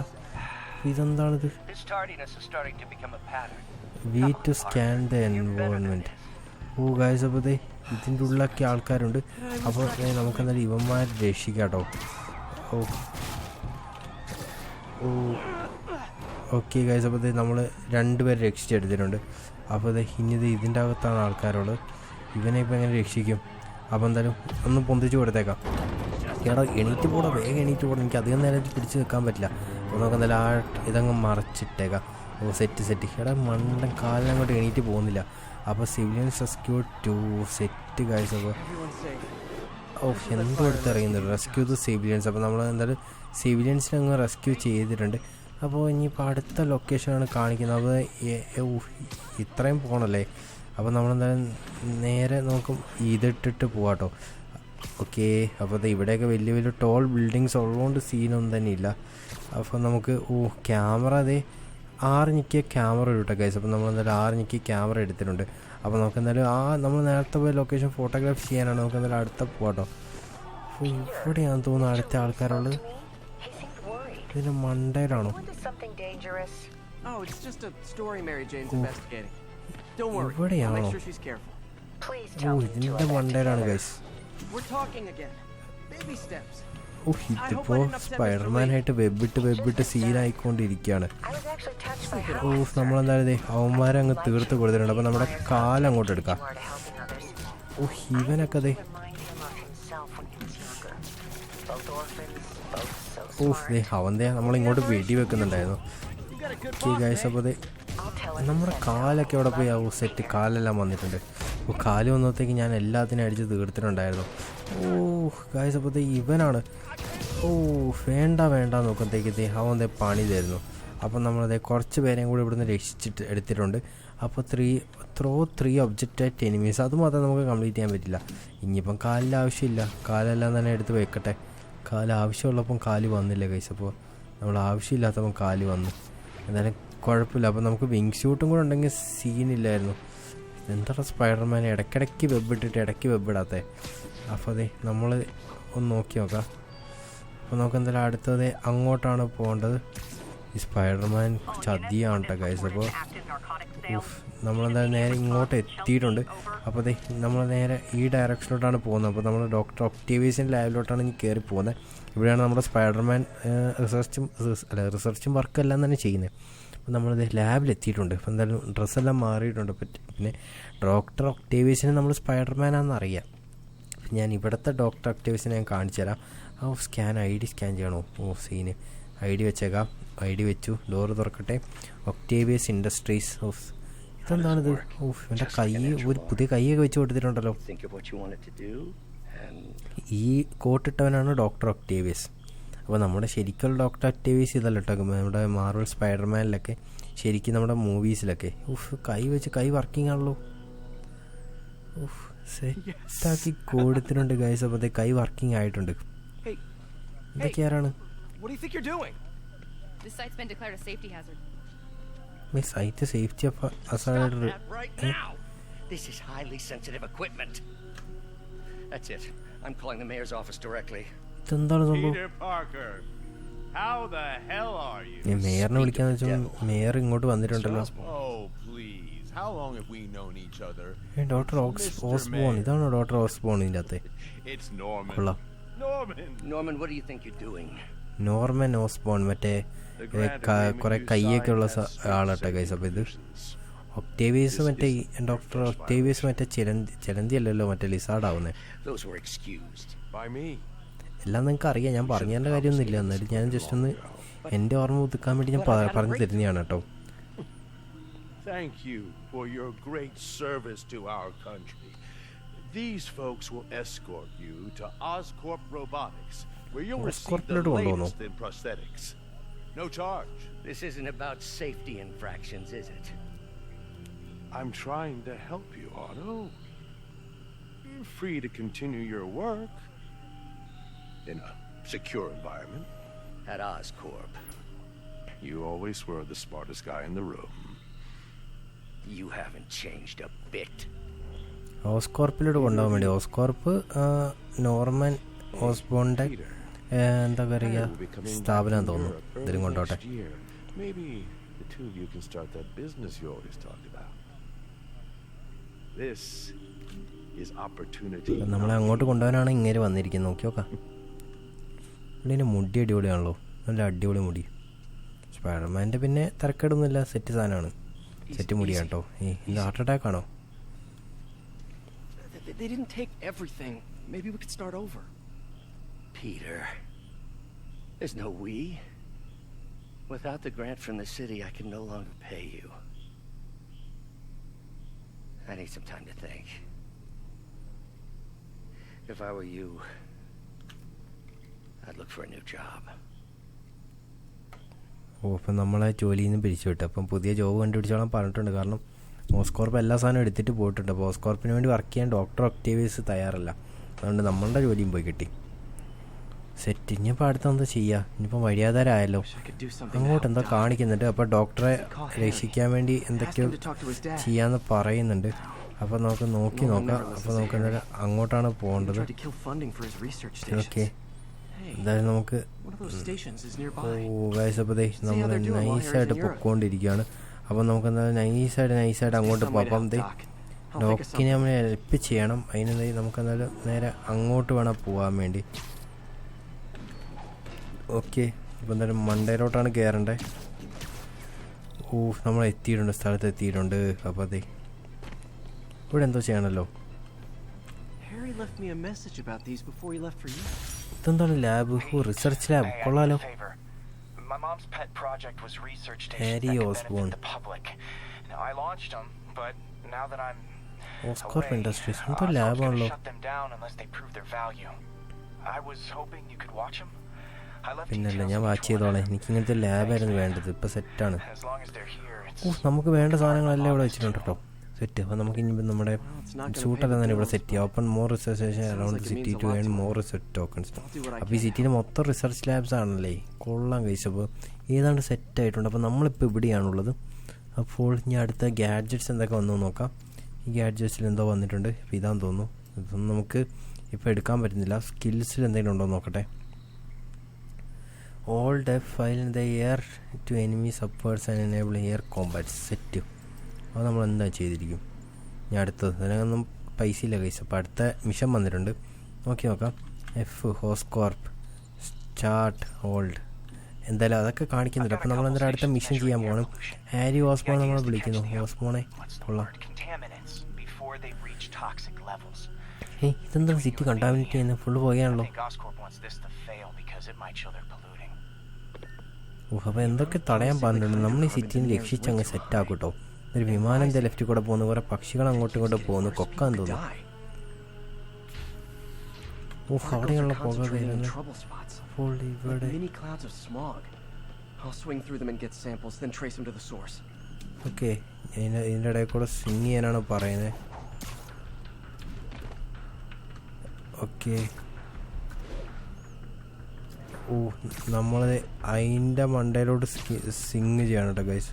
ഇതെന്താണിത്? We to scan the environment. Guys അപ്പോൾ ഇതിൻ്റെ ഉള്ളിലൊക്കെ ആൾക്കാരുണ്ട്. അപ്പോൾ നമുക്കെന്തായാലും ഇവന്മാരെ രക്ഷിക്കാം കേട്ടോ. ഓക്കെ ഗൈസ് അപ്പോൾ നമ്മൾ 2 പേരെ രക്ഷിച്ചെടുത്തിട്ടുണ്ട്. അപ്പോൾ ഇനി ഇതിൻ്റെ അകത്താണ് ആൾക്കാരുള്ളത്. ഇവനെ ഇപ്പോൾ എങ്ങനെ രക്ഷിക്കും? അപ്പോൾ എന്തായാലും ഒന്ന് പൊന്തിച്ച് കൊടുത്തേക്കാം. എടാ എണീറ്റ് പോടാ, വേഗം എണീറ്റ് പോടാ. എനിക്ക് അധികം നേരം പിടിച്ച് നിൽക്കാൻ പറ്റില്ല. അപ്പോൾ നമുക്ക് എന്തായാലും ഇതങ്ങ് മറച്ചിട്ടേക്കാം. സെറ്റ്. എടാ മണ്ടൻ കാലിനങ്ങോട്ട് എണീറ്റ് പോകുന്നില്ല. അപ്പോൾ സിവിലിയൻസ് റെസ്ക്യൂ 2 സെറ്റ് ഗൈസ്. അപ്പോൾ എന്തോ എടുത്തിറങ്ങുന്നുണ്ട് റെസ്ക്യൂ ദ സിവിലിയൻസ്. അപ്പോൾ നമ്മൾ എന്തായാലും സിവിലിയൻസിനെ അങ്ങ് റെസ്ക്യൂ ചെയ്തിട്ടുണ്ട്. അപ്പോൾ ഇനിയിപ്പോൾ അടുത്ത ലൊക്കേഷനാണ് കാണിക്കുന്നത്. അപ്പോൾ ഇത്രയും പോകണല്ലേ. അപ്പോൾ നമ്മളെന്തായാലും നേരെ നോക്കും ഇതിട്ടിട്ട് പോവാട്ടോ. ഓക്കെ അപ്പോൾ ഇവിടെയൊക്കെ വലിയ വലിയ ടോൾ ബിൽഡിങ്സ് ഉള്ളതുകൊണ്ട് സീനൊന്നും തന്നെ ഇല്ല. അപ്പോൾ നമുക്ക് ക്യാമറ 6 ഞെക്കിയ ക്യാമറ ഇട്ട ഗൈസ്. അപ്പോൾ നമ്മളെന്തായാലും 6 ഞെക്കിയ ക്യാമറ എടുത്തിട്ടുണ്ട്. അപ്പോൾ നമുക്ക് എന്തായാലും നമ്മൾ നേരത്തെ പോയ ലൊക്കേഷൻ ഫോട്ടോഗ്രാഫി ചെയ്യാനാണ്. നമുക്ക് എന്തായാലും അടുത്ത പോവാട്ടോ. അപ്പോൾ ഇവിടെയാണെന്ന് തോന്നുന്നു അടുത്ത ആൾക്കാരുള്ളത്. ഇതിന് മണ്ടയിലാണോ? ഇവിടെയാണോ? ഇതിൻ്റെ മണ്ടയിലാണ് ഗൈസ്. ഇതിപ്പോൾ സ്പൈഡർമാനായിട്ട് വെബിട്ട് സീനായിക്കൊണ്ടിരിക്കുകയാണ്. നമ്മളെന്തായാലും അവന്മാരെ അങ്ങ് തീർത്ത് കൊടുത്തിട്ടുണ്ട്. അപ്പോൾ നമ്മുടെ കാലങ്ങോട്ട് എടുക്കാം. ഇവനൊക്കെ അവൻ്റെ നമ്മളിങ്ങോട്ട് വെടി വെക്കുന്നുണ്ടായിരുന്നു. ഗൈസ് അപ്പോൾ നമ്മുടെ കാലൊക്കെ അവിടെ പോയി സെറ്റ് കാലെല്ലാം വന്നിട്ടുണ്ട്. അപ്പോൾ കാല് വന്നത്തേക്ക് ഞാൻ എല്ലാത്തിനും അടിച്ച് തീർത്തിട്ടുണ്ടായിരുന്നു. ഗൈസ് അപ്പോൾ ഇവനാണ്. വേണ്ട നോക്കുമ്പോഴത്തേക്ക് അവൻ പണി തരുന്നു. അപ്പം നമ്മളത് കുറച്ച് പേരെയും കൂടി ഇവിടുന്ന് രക്ഷിച്ചിട്ട് എടുത്തിട്ടുണ്ട്. അപ്പോൾ 3 ഒബ്ജക്റ്റ് അറ്റ് എനിമീസ് അത് മാത്രം നമുക്ക് കംപ്ലീറ്റ് ചെയ്യാൻ പറ്റില്ല. ഇനിയിപ്പം കാലിൻ്റെ ആവശ്യമില്ല, കാലെല്ലാം തന്നെ എടുത്ത് വെക്കട്ടെ. കാല് ആവശ്യമുള്ളപ്പം കാല് വന്നില്ല ഗൈസ്. അപ്പോൾ നമ്മൾ ആവശ്യമില്ലാത്തപ്പം കാല് വന്നു. എന്തായാലും കുഴപ്പമില്ല. അപ്പോൾ നമുക്ക് വിങ് സ്യൂട്ടും കൂടെ ഉണ്ടെങ്കിൽ സീനില്ലായിരുന്നു. എന്താണ് സ്പൈഡർമാൻ ഇടയ്ക്കിടയ്ക്ക് വെബിട്ടിട്ട് ഇടയ്ക്ക് വെബിടാത്തേ. അപ്പോൾ നമ്മൾ ഒന്ന് നോക്കി നോക്കാം. അപ്പോൾ നമുക്ക് എന്തായാലും അടുത്തത് അങ്ങോട്ടാണ് പോകേണ്ടത്. ഈ സ്പൈഡർമാൻ ചതിയാണ് കേട്ടോ ഗൈസ്. അപ്പോൾ നമ്മളെന്തായാലും നേരെ ഇങ്ങോട്ട് എത്തിയിട്ടുണ്ട്. അപ്പോൾ നമ്മൾ നേരെ ഈ ഡയറക്ഷനിലോട്ടാണ് പോകുന്നത്. അപ്പോൾ നമ്മൾ ഡോക്ടർ ഒക്ടേവിയസിൻ്റെ ലാബിലോട്ടാണ് ഇനി കയറി പോകുന്നത്. ഇവിടെയാണ് നമ്മുടെ സ്പൈഡർമാൻ റിസർച്ചും വർക്കെല്ലാം തന്നെ ചെയ്യുന്നത്. അപ്പോൾ നമ്മളിത് ലാബിലെത്തിയിട്ടുണ്ട്. അപ്പോൾ എന്തായാലും ഡ്രസ്സെല്ലാം മാറിയിട്ടുണ്ട്. പിന്നെ ഡോക്ടർ ഒക്ടേവിയസിന് നമ്മൾ സ്പൈഡർമാനാണെന്ന് അറിയാം. ഞാൻ ഇവിടുത്തെ ഡോക്ടർ ഒക്ടേവിയസിനെ ഞാൻ കാണിച്ചു തരാം. ID സ്കാൻ ചെയ്യണോ? സീന് ID വെച്ചേക്കാം. ID വെച്ചു. ഡോറ് തുറക്കട്ടെ. Octavius industries. ഇതെന്താണിത്? എൻ്റെ കൈ ഒരു പുതിയ കൈയൊക്കെ വെച്ച് കൊടുത്തിട്ടുണ്ടല്ലോ. ഈ കോട്ടിട്ടവനാണ് ഡോക്ടർ ഒക്ടേവിയസ്. അപ്പോൾ നമ്മുടെ ശരിക്കുള്ള ഡോക്ടർ ഒക്ടേവിയസ് ഇതല്ല കേട്ടോ. നമ്മുടെ മാർവൽ സ്പൈഡർമാനിലൊക്കെ ശരിക്കും നമ്മുടെ മൂവീസിലൊക്കെ കൈ വെച്ച് കൈ വർക്കിംഗ് ആണല്ലോ. സെറ്റാക്കി കൊടുത്തിട്ടുണ്ട് ഗൈസ്. അപ്പോൾ കൈ വർക്കിംഗ് ആയിട്ടുണ്ട്. ഇതൊക്കെ ആരാണ്? Site safety hazard. This is highly sensitive equipment. That's it. I'm calling the mayor's office directly. എന്താണ് സംഭവം? How the hell are you? ഞാൻ മേയറിനെ വിളിക്കാന്ന് വെച്ചാൽ മേയർ ഇങ്ങോട്ട് വന്നിട്ടുണ്ടല്ലോ. How long have we known each other? Doctor Osborne. ഇതാണോ doctor Osborne? ഇതിനകത്ത് It's Norman. കൊള്ളാം. Norman, what do you think you're doing? Norman Osborne മറ്റേ കുറെ കൈയൊക്കെ ഉള്ള ആളാട്ടെ ഗൈസ്. അപ്പോൾ ഇത് ഒക്ടേവിയസ് മറ്റേ ഡോക്ടർ ഒക്ടേവിയസ് മറ്റേ ചിലന്തി അല്ലല്ലോ, മറ്റേ ലിസാർഡാവുന്നേ. എല്ലാം നിങ്ങൾക്ക് അറിയാം. ഞാൻ പറഞ്ഞതിൻ്റെ കാര്യമൊന്നുമില്ല. എന്നാലും ഞാൻ ജസ്റ്റ് ഒന്ന് എൻ്റെ ഓർമ്മ പുതുക്കാൻ വേണ്ടി ഞാൻ പറഞ്ഞു തരുന്നതാണ് കേട്ടോ. Thank you for your great service to our country. These folks will escort you to Oscorp Robotics, where you'll receive the latest in prosthetics. No charge. This isn't about safety infractions, is it? I'm trying to help you, Otto. you're free to continue your work in a secure environment. At Oscorp. You always were the smartest guy in the room. You haven't changed a bit. ഓസ്കോർപ്പിലൂടെ കൊണ്ടുപോകാൻ വേണ്ടി ഓസ്കോർപ്പ് Norman ഓസ്ബോണിൻ്റെ എന്താ പറയുക സ്ഥാപനം തോന്നുന്നു. ഇതിലും കൊണ്ടോട്ടെ. Maybe the two of you can start that business you always talked about. This is opportunity. നമ്മളെ അങ്ങോട്ട് കൊണ്ടുപോകാനാണ് ഇങ്ങനെ വന്നിരിക്കുന്നത്. നോക്കി നോക്കാം. ഇതിൻ്റെ മുടി അടിപൊളിയാണല്ലോ, നല്ല അടിപൊളി മുടി. സ്പൈഡർമാൻ്റെ പിന്നെ തരക്കേടൊന്നുമില്ല, സെറ്റ് സാധനമാണ്, സെറ്റ് മുടിയാണ് കേട്ടോ. ഇത് ഹാർട്ട് അറ്റാക്ക് ആണോ? They didn't take everything. Maybe we could start over. Peter, there's no we. Without the grant from the city, I can no longer pay you. I need some time to think. If I were you, I'd look for a new job. അപ്പം നമ്മളെ ജോലിയിൽ നിന്ന് പിരിച്ചു വിട്ടു. അപ്പം പുതിയ job കണ്ടുപിടിച്ചോളാൻ പറഞ്ഞിട്ടുണ്ട്. കാരണം ഓസ്കോർപ്പ് എല്ലാ സാധനവും എടുത്തിട്ട് പോയിട്ടുണ്ട്. അപ്പോൾ ഓസ്കോർപ്പിന് വേണ്ടി വർക്ക് ചെയ്യാൻ ഡോക്ടർ ഒക്ടേവിയസ് തയ്യാറല്ല. അതുകൊണ്ട് നമ്മളുടെ ജോലിയും പോയി കിട്ടി. സെറ്റ്. ഇനിയിപ്പോൾ അടുത്ത് എന്താ ചെയ്യുക? ഇനിയിപ്പോൾ വഴിയാധാരമായല്ലോ. അങ്ങോട്ട് എന്താ കാണിക്കുന്നുണ്ട്. അപ്പോൾ ഡോക്ടറെ രക്ഷിക്കാൻ വേണ്ടി എന്തൊക്കെയോ ചെയ്യാമെന്ന് പറയുന്നുണ്ട്. അപ്പോൾ നമുക്ക് നോക്കി നോക്കാം. അപ്പോൾ നമുക്ക് എന്തായാലും അങ്ങോട്ടാണ് പോകേണ്ടത്. ഓക്കെ, എന്തായാലും നമുക്ക് വയസ്സപ്പതേ നമ്മൾ നൈസായിട്ട് പൊക്കോണ്ടിരിക്കുകയാണ്. അപ്പം നമുക്ക് എന്തായാലും നൈസായിട്ട് അങ്ങോട്ട് പോകാം. അപ്പം ഡോക്കിനെ നമ്മൾ ഹെൽപ്പ് ചെയ്യണം. അതിനെന്തായാലും നമുക്ക് എന്തായാലും നേരെ അങ്ങോട്ട് വേണം പോകാൻ വേണ്ടി. ഓക്കെ, ഇപ്പം എന്തായാലും മണ്ടയിലോട്ടാണ് കയറേണ്ടത്. നമ്മൾ എത്തിയിട്ടുണ്ട്, സ്ഥലത്ത് എത്തിയിട്ടുണ്ട്. അപ്പോൾ അതെ ഇവിടെ എന്തോ ചെയ്യണമല്ലോ. ഇതെന്താണ് ലാബ്? റിസർച്ച് ലാബ് കൊള്ളാലോ. My mom's pet project was research stations Harry that could Osborn. benefit the public. Now I launched them, but now that I'm Oscorp away, Industries. Oscorp's എന്തോ ലാബ് gonna ആണല്ലോ. shut them down unless they prove their value. I was hoping you could watch them. I left പിന്നല്ല, details ഞാൻ on watch each one. ചെയ്തോളാം. എനിക്ക് ഇങ്ങനത്തെ ലാബായിരുന്നു വേണ്ടത്. ഇപ്പോൾ സെറ്റാണ്. As long as they're here, it's നമുക്ക് വേണ്ട സാധനങ്ങളെല്ലാം ഇവിടെ വെച്ചിട്ടുണ്ട് കേട്ടോ. സെറ്റ്. അപ്പോൾ നമുക്ക് ഇനി നമ്മുടെ ഷൂട്ടെല്ലാം തന്നെ ഇവിടെ സെറ്റ് ചെയ്യാം. Open more research station around city to earn more research tokens. അപ്പോൾ ഈ സിറ്റിയിൽ മൊത്തം റിസർച്ച് ലാബ്സ് ആണല്ലേ. കൊള്ളാൻ കഴിച്ചപ്പോൾ ഏതാണ്ട് സെറ്റായിട്ടുണ്ട്. അപ്പോൾ നമ്മളിപ്പോൾ ഇവിടെയാണുള്ളത്. അപ്പോൾ ഇനി അടുത്ത ഗാഡ്ജറ്റ്സ് എന്തൊക്കെ വന്നു നോക്കാം. ഈ ഗാഡ്ജറ്റ്സിൽ എന്തോ വന്നിട്ടുണ്ട്. ഇപ്പോൾ ഇതാന്ന് തോന്നുന്നു. ഇതൊന്നും നമുക്ക് ഇപ്പോൾ എടുക്കാൻ പറ്റുന്നില്ല. സ്കിൽസിൽ എന്തെങ്കിലും ഉണ്ടോ നോക്കട്ടെ. All def file in the air to enemies upwards and enable air combat. Set. അത് നമ്മൾ എന്താ ചെയ്തിരിക്കും. ഞാൻ അടുത്തത് അതിനൊന്നും പൈസ ഇല്ല കൈസ്. അപ്പോൾ അടുത്ത മിഷൻ വന്നിട്ടുണ്ട്. നോക്കി നോക്കാം. എഫ് ഹോസ്കോർപ്പ് സ്റ്റാർട്ട് ഹോൾഡ്. എന്തായാലും അതൊക്കെ കാണിക്കുന്നുണ്ട്. അപ്പോൾ നമ്മൾ എന്തായാലും അടുത്ത മിഷൻ ചെയ്യാൻ പോകണം. ഹാരി ഓസ്ബോൺ നമ്മളെ വിളിക്കുന്നു. ഓസ്ബോണെ കൊള്ളാം. ഇതെന്താ സിറ്റി കണ്ടാമിനേറ്റ് ചെയ്യുന്നത്? ഫുള്ള് പോയാണല്ലോ. അപ്പോൾ എന്തൊക്കെ തടയാൻ പറഞ്ഞിട്ടുണ്ട്. നമ്മൾ ഈ സിറ്റിന്ന് രക്ഷിച്ച് അങ്ങ് സെറ്റാക്കും കേട്ടോ. ഒരു വിമാനം എൻ്റെ ലെഫ്റ്റിൽ കൂടെ പോകുന്നു. കുറേ പക്ഷികൾ അങ്ങോട്ടും ഇങ്ങോട്ടും പോകുന്നു. കൊക്കാൻ തോന്നുന്നു. അവിടെയുള്ള പുക വരുന്നത്. അപ്പോൾ ഇവിടെ ഓക്കെ, ഇതിൻ്റെ ഇടയിൽ കൂടെ സ്വിങ് ചെയ്യാനാണ് പറയുന്നത്. ഓക്കെ, നമ്മൾ അതിൻ്റെ മണ്ടയിലോട്ട് സ്വിങ് ചെയ്യണം കേട്ടോ ഗൈസ്.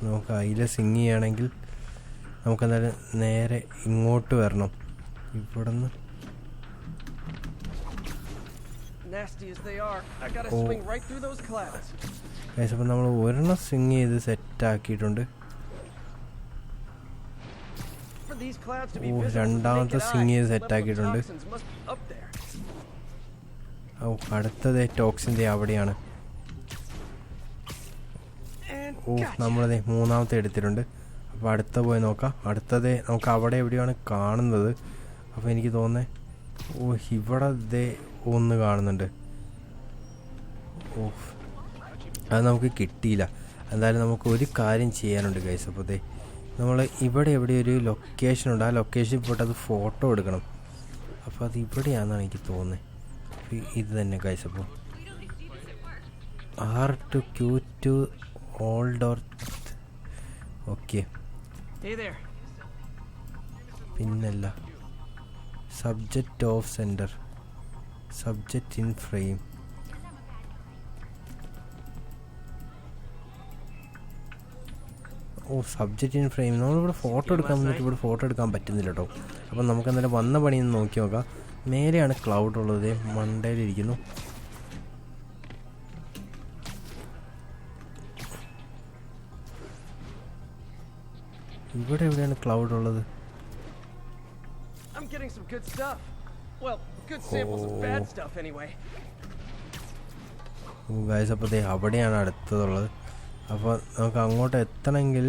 നമുക്ക് അതിൽ സ്വിങ് ചെയ്യുകയാണെങ്കിൽ നമുക്കെന്തായാലും നേരെ ഇങ്ങോട്ട് വരണം. ഇവിടെ നിന്ന് ഗൈസ് അപ്പം നമ്മൾ ഒരെണ്ണം സ്വിങ് ചെയ്ത് സെറ്റാക്കിയിട്ടുണ്ട്. രണ്ടാമത്തെ സ്വിങ് ചെയ്ത് സെറ്റാക്കിയിട്ടുണ്ട്. അടുത്തത് ടോക്സിൻ്റെ അവിടെയാണ്. നമ്മളത് മൂന്നാമത്തെ എടുത്തിട്ടുണ്ട്. അപ്പോൾ അടുത്ത പോയി നോക്കാം. അടുത്തത് നമുക്ക് അവിടെ എവിടെയാണ് കാണുന്നത്. അപ്പോൾ എനിക്ക് തോന്നുന്നത് ഇവിടെ ദേ ഒന്ന് കാണുന്നുണ്ട്. അത് നമുക്ക് കിട്ടിയില്ല. എന്തായാലും നമുക്ക് ഒരു കാര്യം ചെയ്യാനുണ്ട് ഗൈസ്. അപ്പോൾ ദേ നമ്മൾ ഇവിടെ എവിടെ ഒരു ലൊക്കേഷനുണ്ട്. ആ ലൊക്കേഷനിൽ പോയിട്ട് അത് ഫോട്ടോ എടുക്കണം. അപ്പോൾ അത് ഇവിടെയാണെന്നാണ് എനിക്ക് തോന്നുന്നത്. ഇത് തന്നെ ഗൈസ്. അപ്പോൾ R to Q to hold or okay. Hey there. പിന്നല്ല, subject of centre, subject in frame. ഓ, സബ്ജക്റ്റ് ഇൻ ഫ്രെയിം. നമ്മളിവിടെ ഫോട്ടോ എടുക്കാൻ വന്നിട്ട് ഇവിടെ ഫോട്ടോ എടുക്കാൻ പറ്റുന്നില്ല കേട്ടോ. അപ്പം നമുക്ക് എന്തായാലും വന്ന പണിയൊന്ന് നോക്കി നോക്കാം. മേലെയാണ് ക്ലൗഡ് ഉള്ളത്, മണ്ടയിലിരിക്കുന്നു. ഇവിടെ എവിടെയാണ് ക്ലൗഡ് ഉള്ളത്? I'm getting some good stuff. Well, good samples of bad stuff anyway. Guys, അപ്പോൾ അവിടെയാണ് അടുത്തതുള്ളത്. അപ്പോൾ നമുക്ക് അങ്ങോട്ട് എത്തണമെങ്കിൽ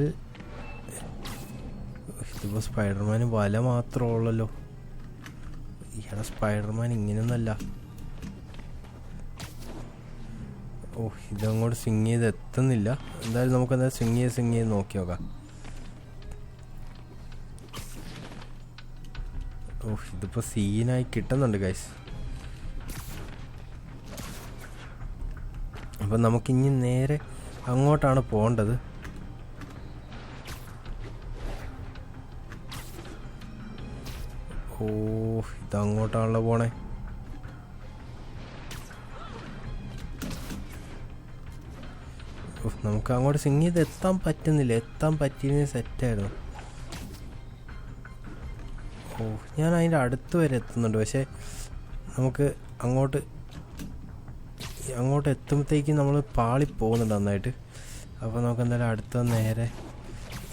ഇതിപ്പോൾ സ്പൈഡർമാന് വല മാത്രമേ ഉള്ളല്ലോ. ഇവിടെ സ്പൈഡർമാൻ ഇങ്ങനെയൊന്നല്ല. ഓ, ഇതങ്ങോട്ട് സ്വിങ് ചെയ്ത് എത്തുന്നില്ല. എന്തായാലും നമുക്കെന്തായാലും സ്വിങ് ചെയ്ത് നോക്കി നോക്കാം. ഓ, ഇതിപ്പോൾ സീനായി കിട്ടുന്നുണ്ട് ഗൈസ്. അപ്പം നമുക്കിനി നേരെ അങ്ങോട്ടാണ് പോകേണ്ടത്. ഓ, ഇതങ്ങോട്ടാണല്ലോ പോണേ. നമുക്ക് അങ്ങോട്ട് സ്വിങ് ചെയ്ത് എത്താൻ പറ്റുന്നില്ല. എത്താൻ പറ്റിയതിന് സെറ്റായിരുന്നു. ഓ, ഞാൻ അതിൻ്റെ അടുത്ത് വരെ എത്തുന്നുണ്ട്. പക്ഷേ നമുക്ക് അങ്ങോട്ട് എത്തുമ്പോഴത്തേക്കും നമ്മൾ പാളി പോകുന്നുണ്ട് നന്നായിട്ട്. അപ്പോൾ നമുക്ക് എന്തായാലും അടുത്ത നേരെ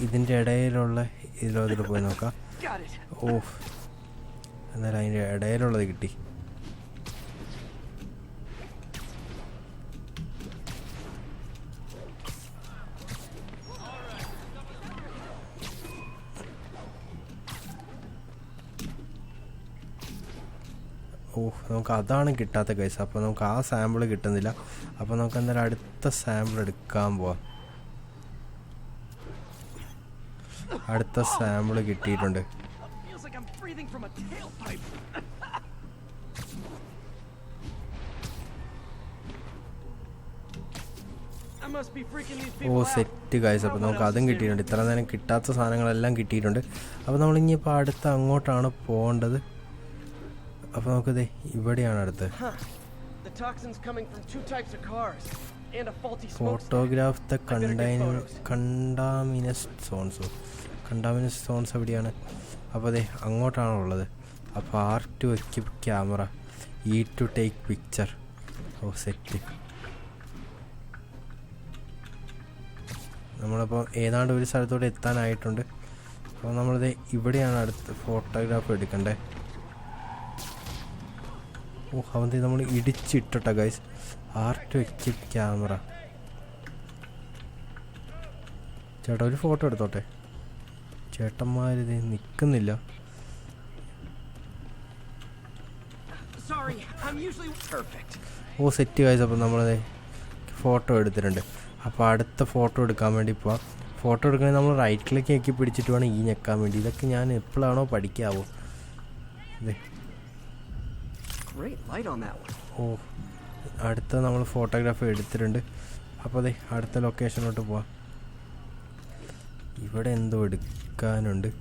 ഇതിൻ്റെ ഇടയിലുള്ള ഇതിൽ പോയി നോക്കാം. ഓ, എന്നാലും അതിൻ്റെ ഇടയിലുള്ളത് കിട്ടി. ഓ, നമുക്ക് അതാണ് കിട്ടാത്ത കേസ്. അപ്പോൾ നമുക്ക് ആ സാമ്പിൾ കിട്ടുന്നില്ല. അപ്പോൾ നമുക്ക് എന്തായാലും അടുത്ത സാമ്പിൾ എടുക്കാൻ പോവാം. അടുത്ത സാമ്പിൾ കിട്ടിയിട്ടുണ്ട്. ഓ, സെറ്റ് ഗൈസ്. അപ്പോൾ നമുക്ക് അതും കിട്ടിയിട്ടുണ്ട്. ഇത്ര നേരം കിട്ടാത്ത സാധനങ്ങളെല്ലാം കിട്ടിയിട്ടുണ്ട്. അപ്പോൾ നമ്മളിനിയിപ്പോൾ അടുത്ത അങ്ങോട്ടാണ് പോകേണ്ടത്. അപ്പോൾ നമുക്കിത് ഇവിടെയാണ് അടുത്ത്. ഫോട്ടോഗ്രാഫ് ദ കണ്ടാമിനസ് സോൺസ് എവിടെയാണ്? അപ്പോൾ അതെ അങ്ങോട്ടാണുള്ളത്. അപ്പോൾ R to equip camera, E to take picture. ഓ, സെറ്റ്. നമ്മളിപ്പോൾ ഏതാണ്ട് ഒരു സ്ഥലത്തോടെ എത്താനായിട്ടുണ്ട്. അപ്പോൾ നമ്മളിത് ഇവിടെയാണ് അടുത്ത് ഫോട്ടോഗ്രാഫ് എടുക്കണ്ടേ. ഓ, അവന്ത് നമ്മൾ ഇടിച്ചിട്ട guys. R to equip camera. ചേട്ടാ ഒരു ഫോട്ടോ എടുത്തോട്ടെ. ചേട്ടന്മാരിത് നിൽക്കുന്നില്ല. ഓ, സെറ്റ് ഗൈസ്. അപ്പോൾ നമ്മളത് ഫോട്ടോ എടുത്തിട്ടുണ്ട്. അപ്പോൾ അടുത്ത ഫോട്ടോ എടുക്കാൻ വേണ്ടി പോവാം. ഫോട്ടോ എടുക്കണമെങ്കിൽ നമ്മൾ റൈറ്റ് ക്ലിക്ക് ആക്കി പിടിച്ചിട്ട് വേണം ഈ ഞെക്കാൻ വേണ്ടി. ഇതൊക്കെ ഞാൻ എപ്പോഴാണോ പഠിക്കാവോ. അതെ. ഓ, അടുത്ത നമ്മൾ ഫോട്ടോഗ്രാഫി എടുത്തിട്ടുണ്ട്. അപ്പോൾ അതെ അടുത്ത ലൊക്കേഷനിലോട്ട് പോവാം. ഇവിടെ എന്തോ എടുക്കാനുണ്ടല്ലോ.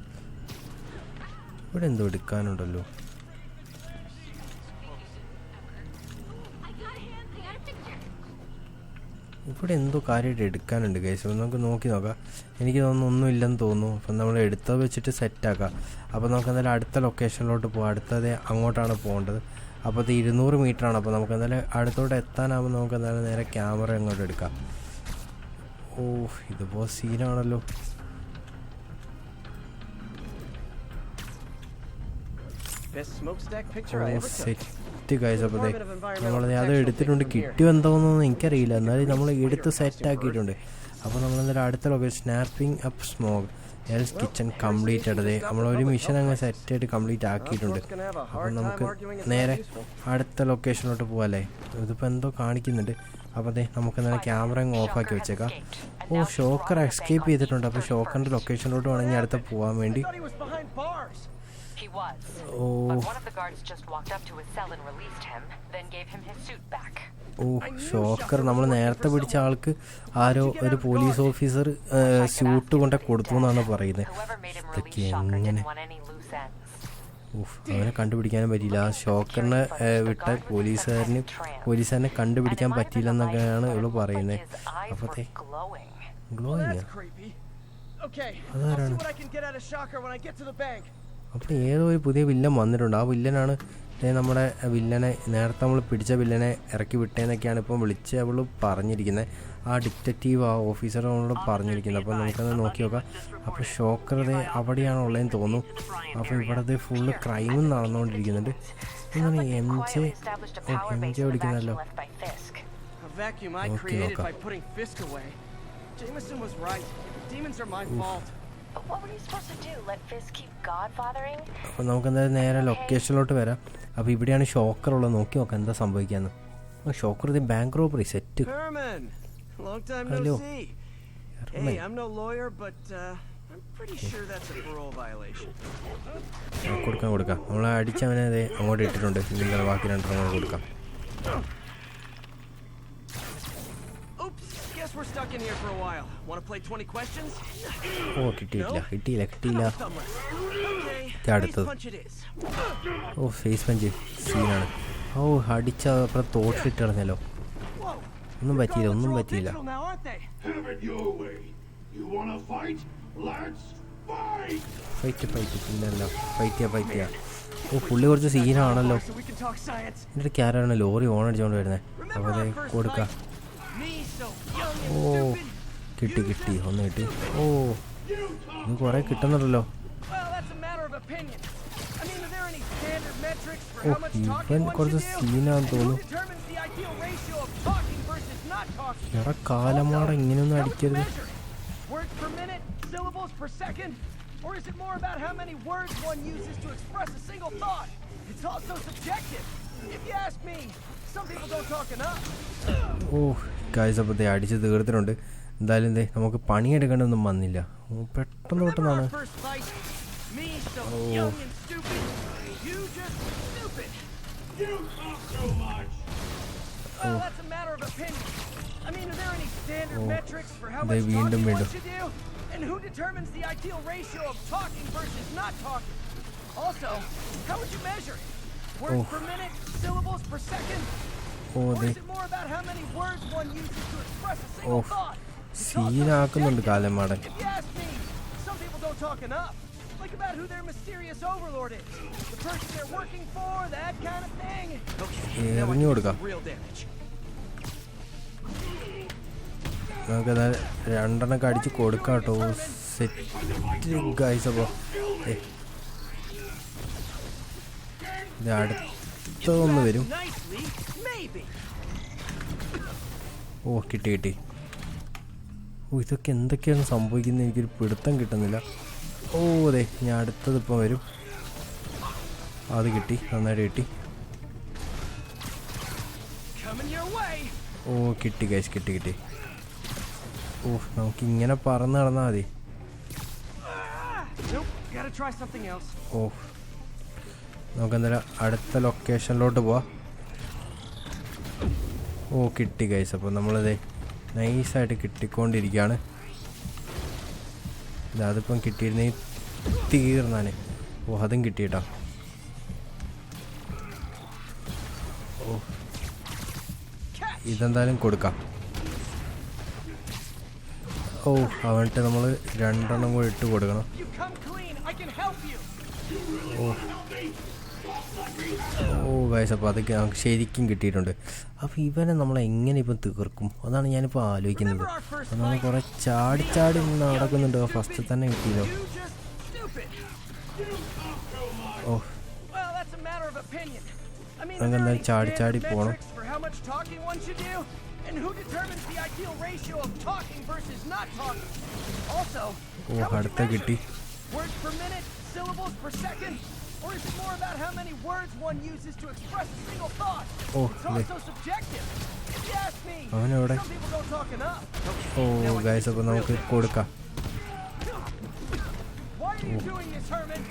ഇവിടെ എന്തോ കാര്യമായിട്ട് എടുക്കാനുണ്ട് ഗൈസ്. നമുക്ക് നോക്കി നോക്കാം. എനിക്ക് ഒന്നും ഇല്ലെന്ന് തോന്നുന്നു. അപ്പം നമ്മൾ എടുത്തത് വെച്ചിട്ട് സെറ്റാക്കാം. അപ്പോൾ നമുക്ക് എന്തായാലും അടുത്ത ലൊക്കേഷനിലോട്ട് പോകാം. അടുത്തത് അങ്ങോട്ടാണ് പോകേണ്ടത്. അപ്പോൾ അത് 200 മീറ്ററാണ്. അപ്പോൾ നമുക്ക് എന്തായാലും അടുത്തോട്ട് എത്താനാകുമ്പോൾ നമുക്ക് എന്തായാലും നേരെ ക്യാമറ അങ്ങോട്ട് എടുക്കാം. ഓ, ഇതിപ്പോൾ സീനാണല്ലോ. Set guys. അപ്പോൾ നമ്മളത് അത് എടുത്തിട്ടുണ്ട്. കിട്ടിയോ എന്തോന്നൊന്നും എനിക്കറിയില്ല. എന്നാലും നമ്മൾ എടുത്ത് സെറ്റാക്കിയിട്ടുണ്ട്. അപ്പോൾ നമ്മളെന്തായാലും അടുത്ത location snapping up smog else kitchen complete ആയിട്ട് നമ്മളൊരു മിഷൻ അങ്ങ് സെറ്റായിട്ട് കംപ്ലീറ്റ് ആക്കിയിട്ടുണ്ട്. അപ്പോൾ നമുക്ക് നേരെ അടുത്ത ലൊക്കേഷനിലോട്ട് പോകാമല്ലേ. ഇതിപ്പോൾ എന്തോ കാണിക്കുന്നുണ്ട്. അപ്പോൾ അതെ നമുക്ക് എന്തായാലും ക്യാമറ അങ്ങ് ഓഫാക്കി വെച്ചേക്കാം. ഓ, ഷോക്കർ എസ്കേപ്പ് ചെയ്തിട്ടുണ്ട്. അപ്പോൾ ഷോക്കറിൻ്റെ ലൊക്കേഷനിലോട്ട് വേണമെങ്കിൽ അടുത്ത പോകാൻ വേണ്ടി. He was. But one of the guards just walked up to his cell and released him, then gave him his suit back. Oh, shocker നമ്മൾ നേരത്തെ പിടിച്ച ആൾക്ക് ആരോ ഒരു പോലീസ് ഓഫീസർ സ്യൂട്ട് കൊണ്ട് കൊടുത്തു എന്നാണ് പറയുന്നത്. ഇതൊക്കെ എങ്ങനെ? ends. അവനെ കണ്ടുപിടിക്കാനും പറ്റിയില്ല. ആ ഷോക്കറിനെ വിട്ട പോലീസുകാരനെ കണ്ടുപിടിക്കാൻ പറ്റിയില്ലെന്നൊക്കെയാണ് ഇവള് പറയുന്നത്. അപ്പത്തെ ഗ്ലോയിങ് അതാരാണ്? അപ്പോൾ ഏതോ ഒരു പുതിയ വില്ലൻ വന്നിട്ടുണ്ട്. ആ വില്ലനാണ് നമ്മുടെ വില്ലനെ നേരത്തെ നമ്മൾ പിടിച്ച വില്ലനെ ഇറക്കി വിട്ടേന്നൊക്കെയാണ് ഇപ്പം വിളിച്ച് അവൾ പറഞ്ഞിരിക്കുന്നത്. ആ ഡിറ്റക്റ്റീവ് ആ ഓഫീസർ നമ്മളോട് പറഞ്ഞിരിക്കുന്നത്. അപ്പോൾ നമുക്കത് നോക്കി നോക്കാം. അപ്പോൾ ഷോക്കറുടെ അവിടെയാണ് ഉള്ളതെന്ന് തോന്നുന്നു. അപ്പോൾ ഇവിടെ ഫുള്ള് ക്രൈമും നടന്നുകൊണ്ടിരിക്കുന്നുണ്ട്. ഇങ്ങനെ എം ജെ വിളിക്കുന്നല്ലോ. നോക്കി നോക്കാം. അപ്പോൾ നമുക്ക് എന്തായാലും നേരെ ലൊക്കേഷനിലോട്ട് വരാം. അപ്പോൾ ഇവിടെയാണ് ഷോക്കർ ഉള്ളത്. നോക്കി നോക്കാം എന്താ സംഭവിക്കാന്ന്. ഷോക്കർ ഇത് ബാങ്ക് റോബറി സെറ്റ്. ഹലോ കൊടുക്കാം. നമ്മളെ അടിച്ചവനെ അതെ അങ്ങോട്ട് ഇട്ടിട്ടുണ്ട്. ഇതിൻ്റെ ബാക്കി രണ്ടെണ്ണം കൊടുക്കാം. ഓ കിട്ടിയില്ല. അടുത്തത് ഓ ഫേസ് പഞ്ച് സീനാണ്. ഓ അടിച്ച അപ്പുറം തോട്ടിലിട്ട് കളഞ്ഞല്ലോ. ഒന്നും പറ്റിയില്ല. ഫൈറ്റ് പിന്നല്ല ഫൈറ്റ്. ഓ പുള്ളി കുറച്ച് സീനാണല്ലോ. എൻ്റെ ക്യാരാണ് ലോറി ഓൺ അടിച്ചുകൊണ്ട് വരുന്നത്. അപ്പോൾ അതെ കൊടുക്കാം. ഓ കിട്ടി ഒന്ന് കിട്ടി. ഓ ഇത് കുറേ കിട്ടുന്നുണ്ടല്ലോ. ഓ ഇവൻ കുറച്ച് സീനാന്ന് തോന്നുന്നു. എടാ കാലമാട ഇങ്ങനെയൊന്നും അടിക്കരുത്. ഓ ഗൈസ് അപ്പോൾ അടിച്ച് തീർത്തിട്ടുണ്ട്. എന്തായാലും നമുക്ക് പണിയെടുക്കേണ്ടതൊന്നും വന്നില്ല. പെട്ടെന്നാണ്. ഓ വീണ്ടും And who determines the ideal ratio of talking versus not talking? Also, how would you measure it? Words per minute, syllables per second? Or is it more about how many words one uses to express a single thought? സീനാക്കുന്നുണ്ട് കാലമാടൻ. If you ask me, some people don't talk enough. Like about who their mysterious overlord is, the person they're working for, that kind of thing. Okay, എറിഞ്ഞു കൊടുക്കാം. നമുക്കത് രണ്ടെണ്ണൊക്കെ അടിച്ച് കൊടുക്കാം കേട്ടോ. Set guys. അപ്പോൾ ഇത് അടുത്തൊന്ന് വരും. ഓ കിട്ടി. ഓ ഇതൊക്കെ എന്തൊക്കെയാണ് സംഭവിക്കുന്നത് എനിക്കൊരു പിടുത്തം കിട്ടുന്നില്ല. ഓ അതെ ഞാൻ അടുത്തതിപ്പോൾ വരും. അത് കിട്ടി, നന്നായിട്ട് കിട്ടി. ഓ കിട്ടി ഗൈസ് കിട്ടി. ഓ നമുക്കിങ്ങനെ പറന്ന് നടന്നാൽ മതി. ഓ നമുക്കെന്തായാലും അടുത്ത ലൊക്കേഷനിലോട്ട് പോവാം. ഓ കിട്ടി ഗൈസ്. അപ്പോൾ നമ്മളിത് നൈസായിട്ട് കിട്ടിക്കൊണ്ടിരിക്കുകയാണ്. അതിപ്പം കിട്ടിയിരുന്നെങ്കിൽ തീർന്നാണ്. ഓ അതും കിട്ടിയിട്ടാ. ഓ ഇതെന്തായാലും കൊടുക്കാം. ഓ അവന്നിട്ട് നമ്മൾ രണ്ടെണ്ണം കൂടി ഇട്ട് കൊടുക്കണം. ഓ ഗൈസ് അപ്പോൾ അതൊക്കെ നമുക്ക് ശരിക്കും കിട്ടിയിട്ടുണ്ട്. അപ്പോൾ ഇവനെ നമ്മളെങ്ങനെ ഇപ്പം തീർക്കും അതാണ് ഞാനിപ്പോൾ ആലോചിക്കുന്നത്. നമ്മൾ കുറേ ചാടി നടക്കുന്നുണ്ട്. ഫസ്റ്റ് തന്നെ കിട്ടിയല്ലോ. ഓ നമുക്ക് എന്തായാലും ചാടി പോകണം. ഓ അടുത്ത കിട്ടി. Or is it more about how many words one uses to express a single thought? Oh, it's also subjective. If you ask me, some people don't talk enough. Oh, guys, അപ്പോൾ നമുക്ക് കൊടുക്കാം. Why are you doing this, Herman?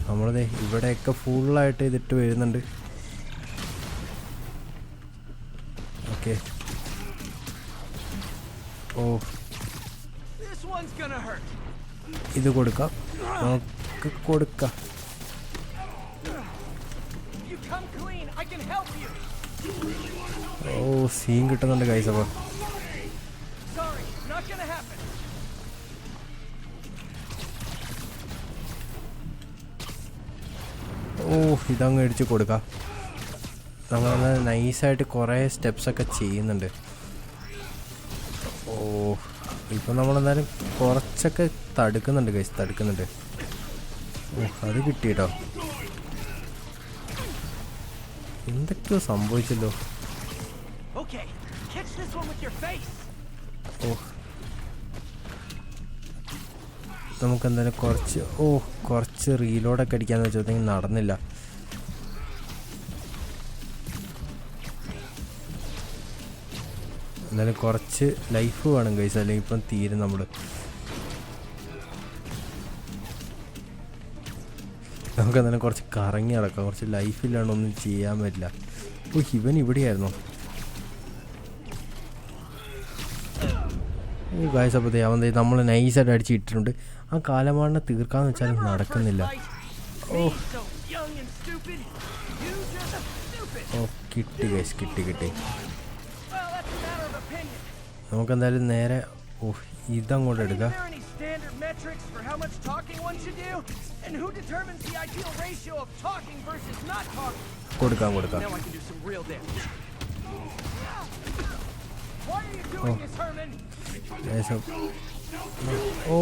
നമ്മളിത് ഇവിടെയൊക്കെ ഫുള്ളായിട്ട് ഇതിട്ട് വരുന്നുണ്ട്. Okay. ഓ This one's gonna hurt. ഇത് കൊടുക്കാം, നമുക്ക് കൊടുക്കാം. You come clean, I can help you. ഓ സീൻ കിട്ടുന്നുണ്ട് ഗൈസ്. അപ്പോൾ Sorry, not gonna happen. ഓ ഇതങ്ങ് അടിച്ച് കൊടുക്കാം. നമ്മളത് നൈസായിട്ട് കുറേ സ്റ്റെപ്സൊക്കെ ചെയ്യുന്നുണ്ട്. ഓ ഇപ്പം നമ്മളെന്തായാലും കുറച്ചൊക്കെ തടുക്കുന്നുണ്ട് ഗൈസ്, തടുക്കുന്നുണ്ട്. ഓ അത് കിട്ടി കേട്ടോ. എന്തൊക്കെയോ സംഭവിച്ചല്ലോ. Okay, catch this one with your face. ഓ നമുക്കെന്തായാലും കുറച്ച് റീലോഡൊക്കെ അടിക്കാന്ന് വെച്ചാൽ നടന്നില്ല. എന്തായാലും കുറച്ച് ലൈഫ് വേണം ഗൈസ്, അല്ലെങ്കിൽ ഇപ്പം തീരും നമ്മൾ. നമുക്കെന്തായാലും കുറച്ച് കറങ്ങി നടക്കാം, കുറച്ച് ലൈഫില്ലാണ്ട് ഒന്നും ചെയ്യാൻ പറ്റില്ല. ഓ ഇവൻ ഇവിടെയായിരുന്നോ? ഓ ഗൈസ് അപ്പോൾ അവൻ നമ്മൾ നൈസായിട്ട് അടിച്ച് ഇട്ടിട്ടുണ്ട്. ആ കാലമാടിനെ തീർക്കാന്ന് വെച്ചാൽ നടക്കുന്നില്ല. ഓ ഓ കിട്ടി ഗൈസ്, കിട്ടി. നമുക്കെന്തായാലും നേരെ ഓ ഇതങ്ങോട്ട് എടുക്കാം. കൊടുക്കാം. ഓ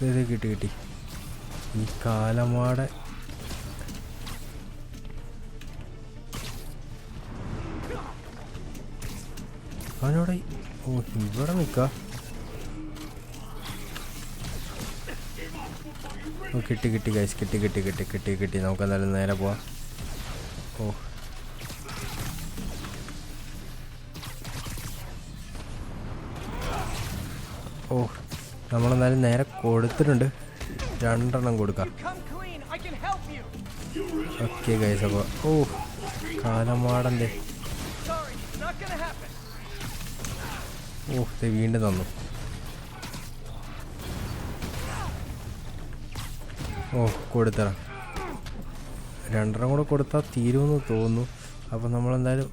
ഇത് കിട്ടി. ഈ കാലമാടെ അവനോടെ ഓ ഇവിടെ നിൽക്കാം. ഓ കിട്ടി ഗൈസ്, കിട്ടി. നമുക്കെന്തായാലും നേരെ പോവാം. ഓ നമ്മളെന്തായാലും നേരെ കൊടുത്തിട്ടുണ്ട്. 2 എണ്ണം കൊടുക്കാം. ഓക്കെ ഗൈസ് അപ്പോൾ ഓ കാലമാടൻ്റെ ഓ ഇത് വീണ്ടും തന്നു. ഓ കൊടുത്തരാം. 2 എണ്ണം കൂടെ കൊടുത്താൽ തീരുമെന്ന് തോന്നുന്നു. അപ്പോൾ നമ്മളെന്തായാലും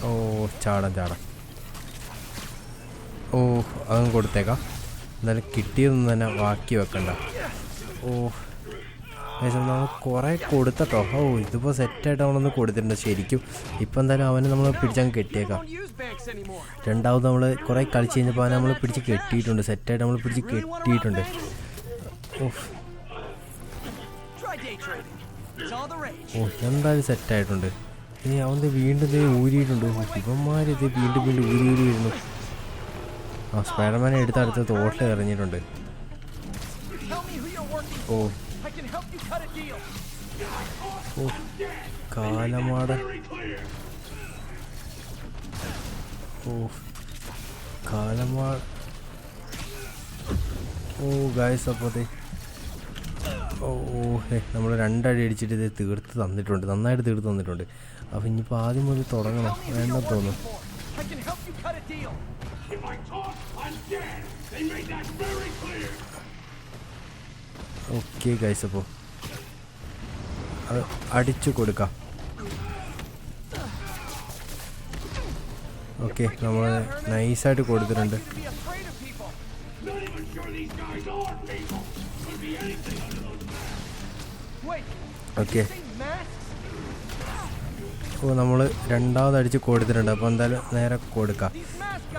ഓ ചാടാം. ഓ അതും കൊടുത്തേക്കാം. എന്നാലും കിട്ടിയതൊന്നും തന്നെ ബാക്കി വെക്കണ്ട. ഓ നമ്മൾ കുറേ കൊടുത്തട്ടോ. ഓ ഇതിപ്പോൾ സെറ്റായിട്ട് നമ്മളൊന്ന് കൊടുത്തിട്ടുണ്ട് ശരിക്കും. ഇപ്പം എന്തായാലും അവനെ നമ്മൾ പിടിച്ചങ്ങ് കെട്ടിയേക്കാം. രണ്ടാമത് നമ്മൾ കുറേ കളിച്ച് കഴിഞ്ഞപ്പോൾ അവനെ നമ്മൾ പിടിച്ച് കെട്ടിയിട്ടുണ്ട്. സെറ്റായിട്ട് നമ്മൾ പിടിച്ച് കെട്ടിയിട്ടുണ്ട്. ഓ എന്തായാലും സെറ്റായിട്ടുണ്ട്. ഇനി അവൻ്റെ വീണ്ടും ഊരിയിട്ടുണ്ട്. ഇവന്മാരിത് വീണ്ടും ഊരി വരുന്നു. ആ സ്പൈഡർമാനെ അടുത്ത് തോട്ടിൽ എറിഞ്ഞിട്ടുണ്ട്. ഓ കാലമാട ഓ ഗായ്സ് അപ്പോൾ ഓ നമ്മൾ 2 അടി അടിച്ചിട്ട് ഇത് തീർത്ത് തന്നിട്ടുണ്ട്, നന്നായിട്ട് തീർത്ത് തന്നിട്ടുണ്ട്. അപ്പോൾ ഇനിയിപ്പോൾ ആദ്യം മുതൽ തുടങ്ങണം വേണ്ട തോന്നുന്നു. ഓക്കെ ഗൈസ് അപ്പോൾ അത് അടിച്ചു കൊടുക്കാം. ഓക്കെ നമ്മൾ നൈസായിട്ട് കൊടുത്തിട്ടുണ്ട്. ഓക്കെ ഓ നമ്മൾ രണ്ടാമത് അടിച്ച് കൊടുത്തിട്ടുണ്ട്. അപ്പോൾ എന്തായാലും നേരെ കൊടുക്കാം.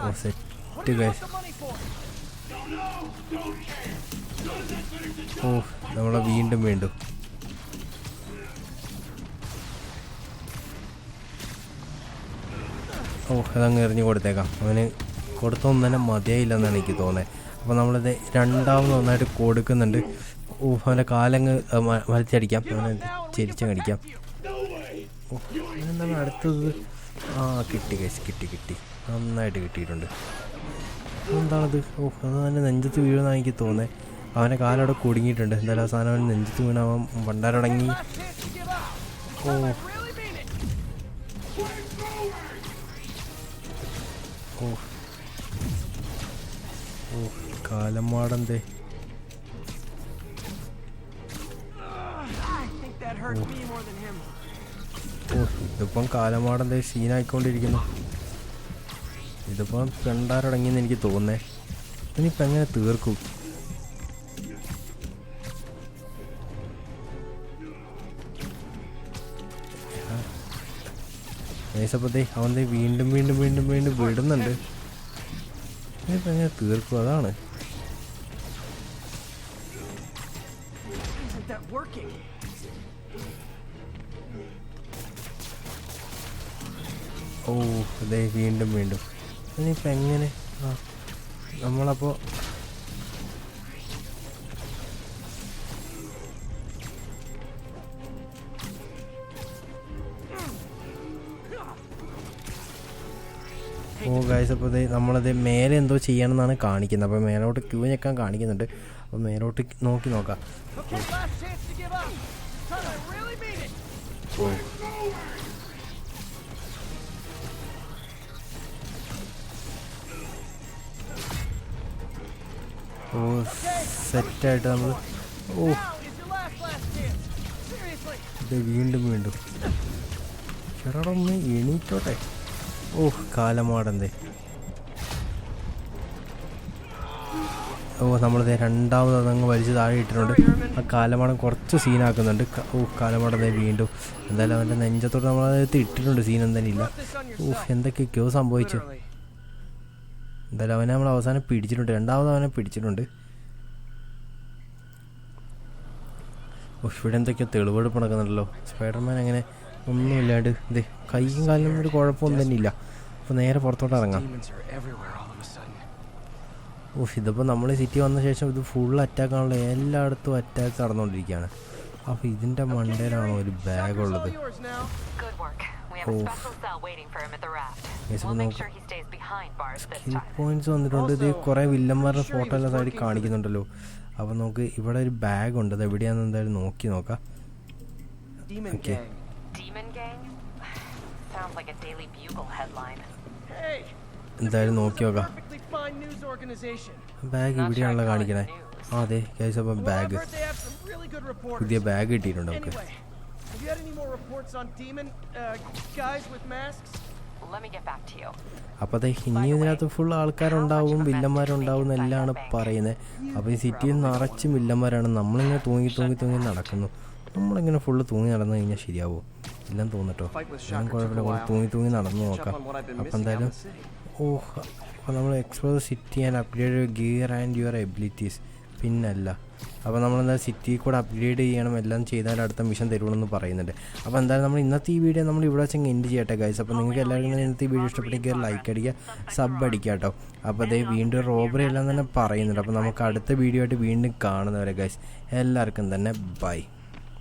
ഓ സെറ്റ് ഗൈസ്. ഓ നമ്മളെ വീണ്ടും ഓ അതങ്ങ് എറിഞ്ഞ് കൊടുത്തേക്കാം. അവന് കൊടുത്തൊന്നും തന്നെ മതിയായില്ലെന്നാണ് എനിക്ക് തോന്നുന്നത്. അപ്പോൾ നമ്മളിത് രണ്ടാമത് നന്നായിട്ട് കൊടുക്കുന്നുണ്ട്. ഓ അവൻ്റെ കാലങ്ങ് വലിച്ചടിക്കാം, അവനെ ചെരിച്ചടിക്കാം. ഓ എന്താണ് അടുത്തത്? ആ കിട്ടി ഗൈസ്, കിട്ടി നന്നായിട്ട് കിട്ടിയിട്ടുണ്ട്. എന്താണത്? ഓ അത് തന്നെ നെഞ്ചത്ത് വീഴുമെന്നാണ് എനിക്ക് തോന്നുന്നത്. അവൻ്റെ കാലവിടെ കുടുങ്ങിയിട്ടുണ്ട്. എന്തായാലും അവസാനം അവൻ നെഞ്ചത്ത് വീണ് അവൻ വണ്ടാരടങ്ങി. ഓ ഓ ഓ കാലമാടെന്തേ. ഓ ഇതിപ്പം കാലമാടെന്തേ സീനായിക്കൊണ്ടിരിക്കുന്നു. ഇതിപ്പം പെണ്ടാരടങ്ങിയെന്ന് എനിക്ക് തോന്നുന്നേ. ഇനിയിപ്പോൾ എങ്ങനെ തീർക്കും? ഏസപ്പത്തേ അവൻ്റെ വീണ്ടും വീണ്ടും വീണ്ടും വീണ്ടും വിടുന്നുണ്ട്. ഇനിയിപ്പോൾ എങ്ങനെ തീർക്കും? അതാണ്. ഓ അതെ വീണ്ടും വീണ്ടും. ഇനിയിപ്പോൾ എങ്ങനെ? ആ നമ്മളപ്പോൾ ഓ ഗൈസ് അപ്പോൾ നമ്മളത് മേലെ എന്തോ ചെയ്യണമെന്നാണ് കാണിക്കുന്നത്. അപ്പോൾ മേലോട്ട് ക്യൂ ഞെക്കാൻ കാണിക്കുന്നുണ്ട്. അപ്പോൾ മേലോട്ട് നോക്കി നോക്കാം. ഓ ഓ സെറ്റായിട്ട് നമ്മൾ ഓ ഇത് വീണ്ടും വീണ്ടും ചെറുതൊന്ന് എണീറ്റോട്ടെ. ഓ കാലമാടെന്തേ. ഓ നമ്മളിത് രണ്ടാമത് അതങ്ങ് വലിച്ച് താഴെ ഇട്ടിട്ടുണ്ട്. ആ കാലമാടം കുറച്ച് സീനാക്കുന്നുണ്ട്. ഓ കാലമാടന്തേ വീണ്ടും. എന്തായാലും അവൻ്റെ നെഞ്ചത്തോട്ട് നമ്മളത് ഇട്ടിട്ടുണ്ട്. സീൻ എന്തായാലും ഇല്ല. ഓ എന്തൊക്കെയൊക്കെയോ സംഭവിച്ചു. എന്തായാലും അവനെ നമ്മൾ അവസാനം പിടിച്ചിട്ടുണ്ട്. രണ്ടാമത് അവനെ പിടിച്ചിട്ടുണ്ട്. ഓ ഇവിടെ എന്തൊക്കെയോ തെളിവെടുപ്പ് നടക്കുന്നുണ്ടല്ലോ. സ്പൈഡർമാൻ അങ്ങനെ ഒന്നുമില്ലാണ്ട് ഇത് കൈയും കാലിനും ഒരു കുഴപ്പമൊന്നും തന്നെ ഇല്ല. അപ്പോൾ നേരെ പുറത്തോട്ട് ഇറങ്ങാം. ഓ ഇതിപ്പോൾ നമ്മൾ സിറ്റി വന്ന ശേഷം ഇത് ഫുൾ അറ്റാക്കാണല്ലോ. എല്ലായിടത്തും അറ്റാക്ക് നടന്നുകൊണ്ടിരിക്കുകയാണ്. അപ്പോൾ ഇതിൻ്റെ മണ്ടയിലാണോ ഒരു ബാഗ് ഉള്ളത്? ഓ സ്കിൽ പോയിന്റ്സ് വന്നിട്ടുണ്ട്. ഇത് കുറേ വില്ലന്മാരുടെ ഫോട്ടോ എല്ലാം സൈഡിൽ കാണിക്കുന്നുണ്ടല്ലോ. അപ്പോൾ നമുക്ക് ഇവിടെ ഒരു ബാഗ് ഉണ്ട്. അത് എവിടെയാണെന്ന് എന്തായാലും നോക്കി നോക്കാം. ഓക്കെ എന്തായാലും നോക്കി നോക്കാം. ബാഗ് ഇവിടെയാണല്ലോ കാണിക്കണേ. ആ അതെ ഗൈസ് അപ്പോൾ ബാഗ് പുതിയ ബാഗ് കിട്ടിയിട്ടുണ്ട് നമുക്ക്. അപ്പോൾ അതെ ഇനി ഇതിനകത്ത് ഫുൾ ആൾക്കാരുണ്ടാവും, വില്ലന്മാരുണ്ടാവും എന്നെല്ലാം പറയുന്നത്. അപ്പോൾ ഈ സിറ്റിയിൽ നിറച്ചും വില്ലന്മാരാണ്. നമ്മളിങ്ങനെ തൂങ്ങി തൂങ്ങി തൂങ്ങി നടക്കുന്നു. നമ്മളിങ്ങനെ ഫുള്ള് തൂങ്ങി നടന്നു കഴിഞ്ഞാൽ ശരിയാവുമോ? എല്ലാം തോന്നട്ടോ. ഞാൻ കുഴപ്പമില്ല, തൂങ്ങി തൂങ്ങി നടന്നു നോക്കാം. അപ്പോൾ എന്തായാലും അപ്പോൾ നമ്മൾ explore city and upgrade your gear and your abilities. പിന്നല്ല അപ്പോൾ നമ്മളെന്താ സിറ്റി കൂടെ അപ്ഗ്രേഡ് ചെയ്യണം. എല്ലാം ചെയ്താൽ അടുത്ത മിഷൻ തരുമെന്ന് പറയുന്നുണ്ട്. അപ്പോൾ എന്തായാലും നമ്മൾ ഇന്നത്തെ ഈ വീഡിയോ നമ്മൾ ഇവിടെ വെച്ച് എൻഡ് ചെയ്യട്ടെ ഗൈസ്. അപ്പോൾ നിങ്ങൾക്ക് എല്ലാവർക്കും ഇന്നത്തെ ഈ വീഡിയോ ഇഷ്ടപ്പെട്ടെങ്കിൽ ലൈക്ക് അടിക്കുക, സബ് അടിക്കുക കേട്ടോ. അപ്പോൾ അതേ വീണ്ടും റോബറി എല്ലാം തന്നെ പറയുന്നുണ്ട്. അപ്പോൾ നമുക്ക് അടുത്ത വീഡിയോ ആയിട്ട് വീണ്ടും കാണുന്നവരെ ഗൈസ് എല്ലാവർക്കും തന്നെ ബൈ.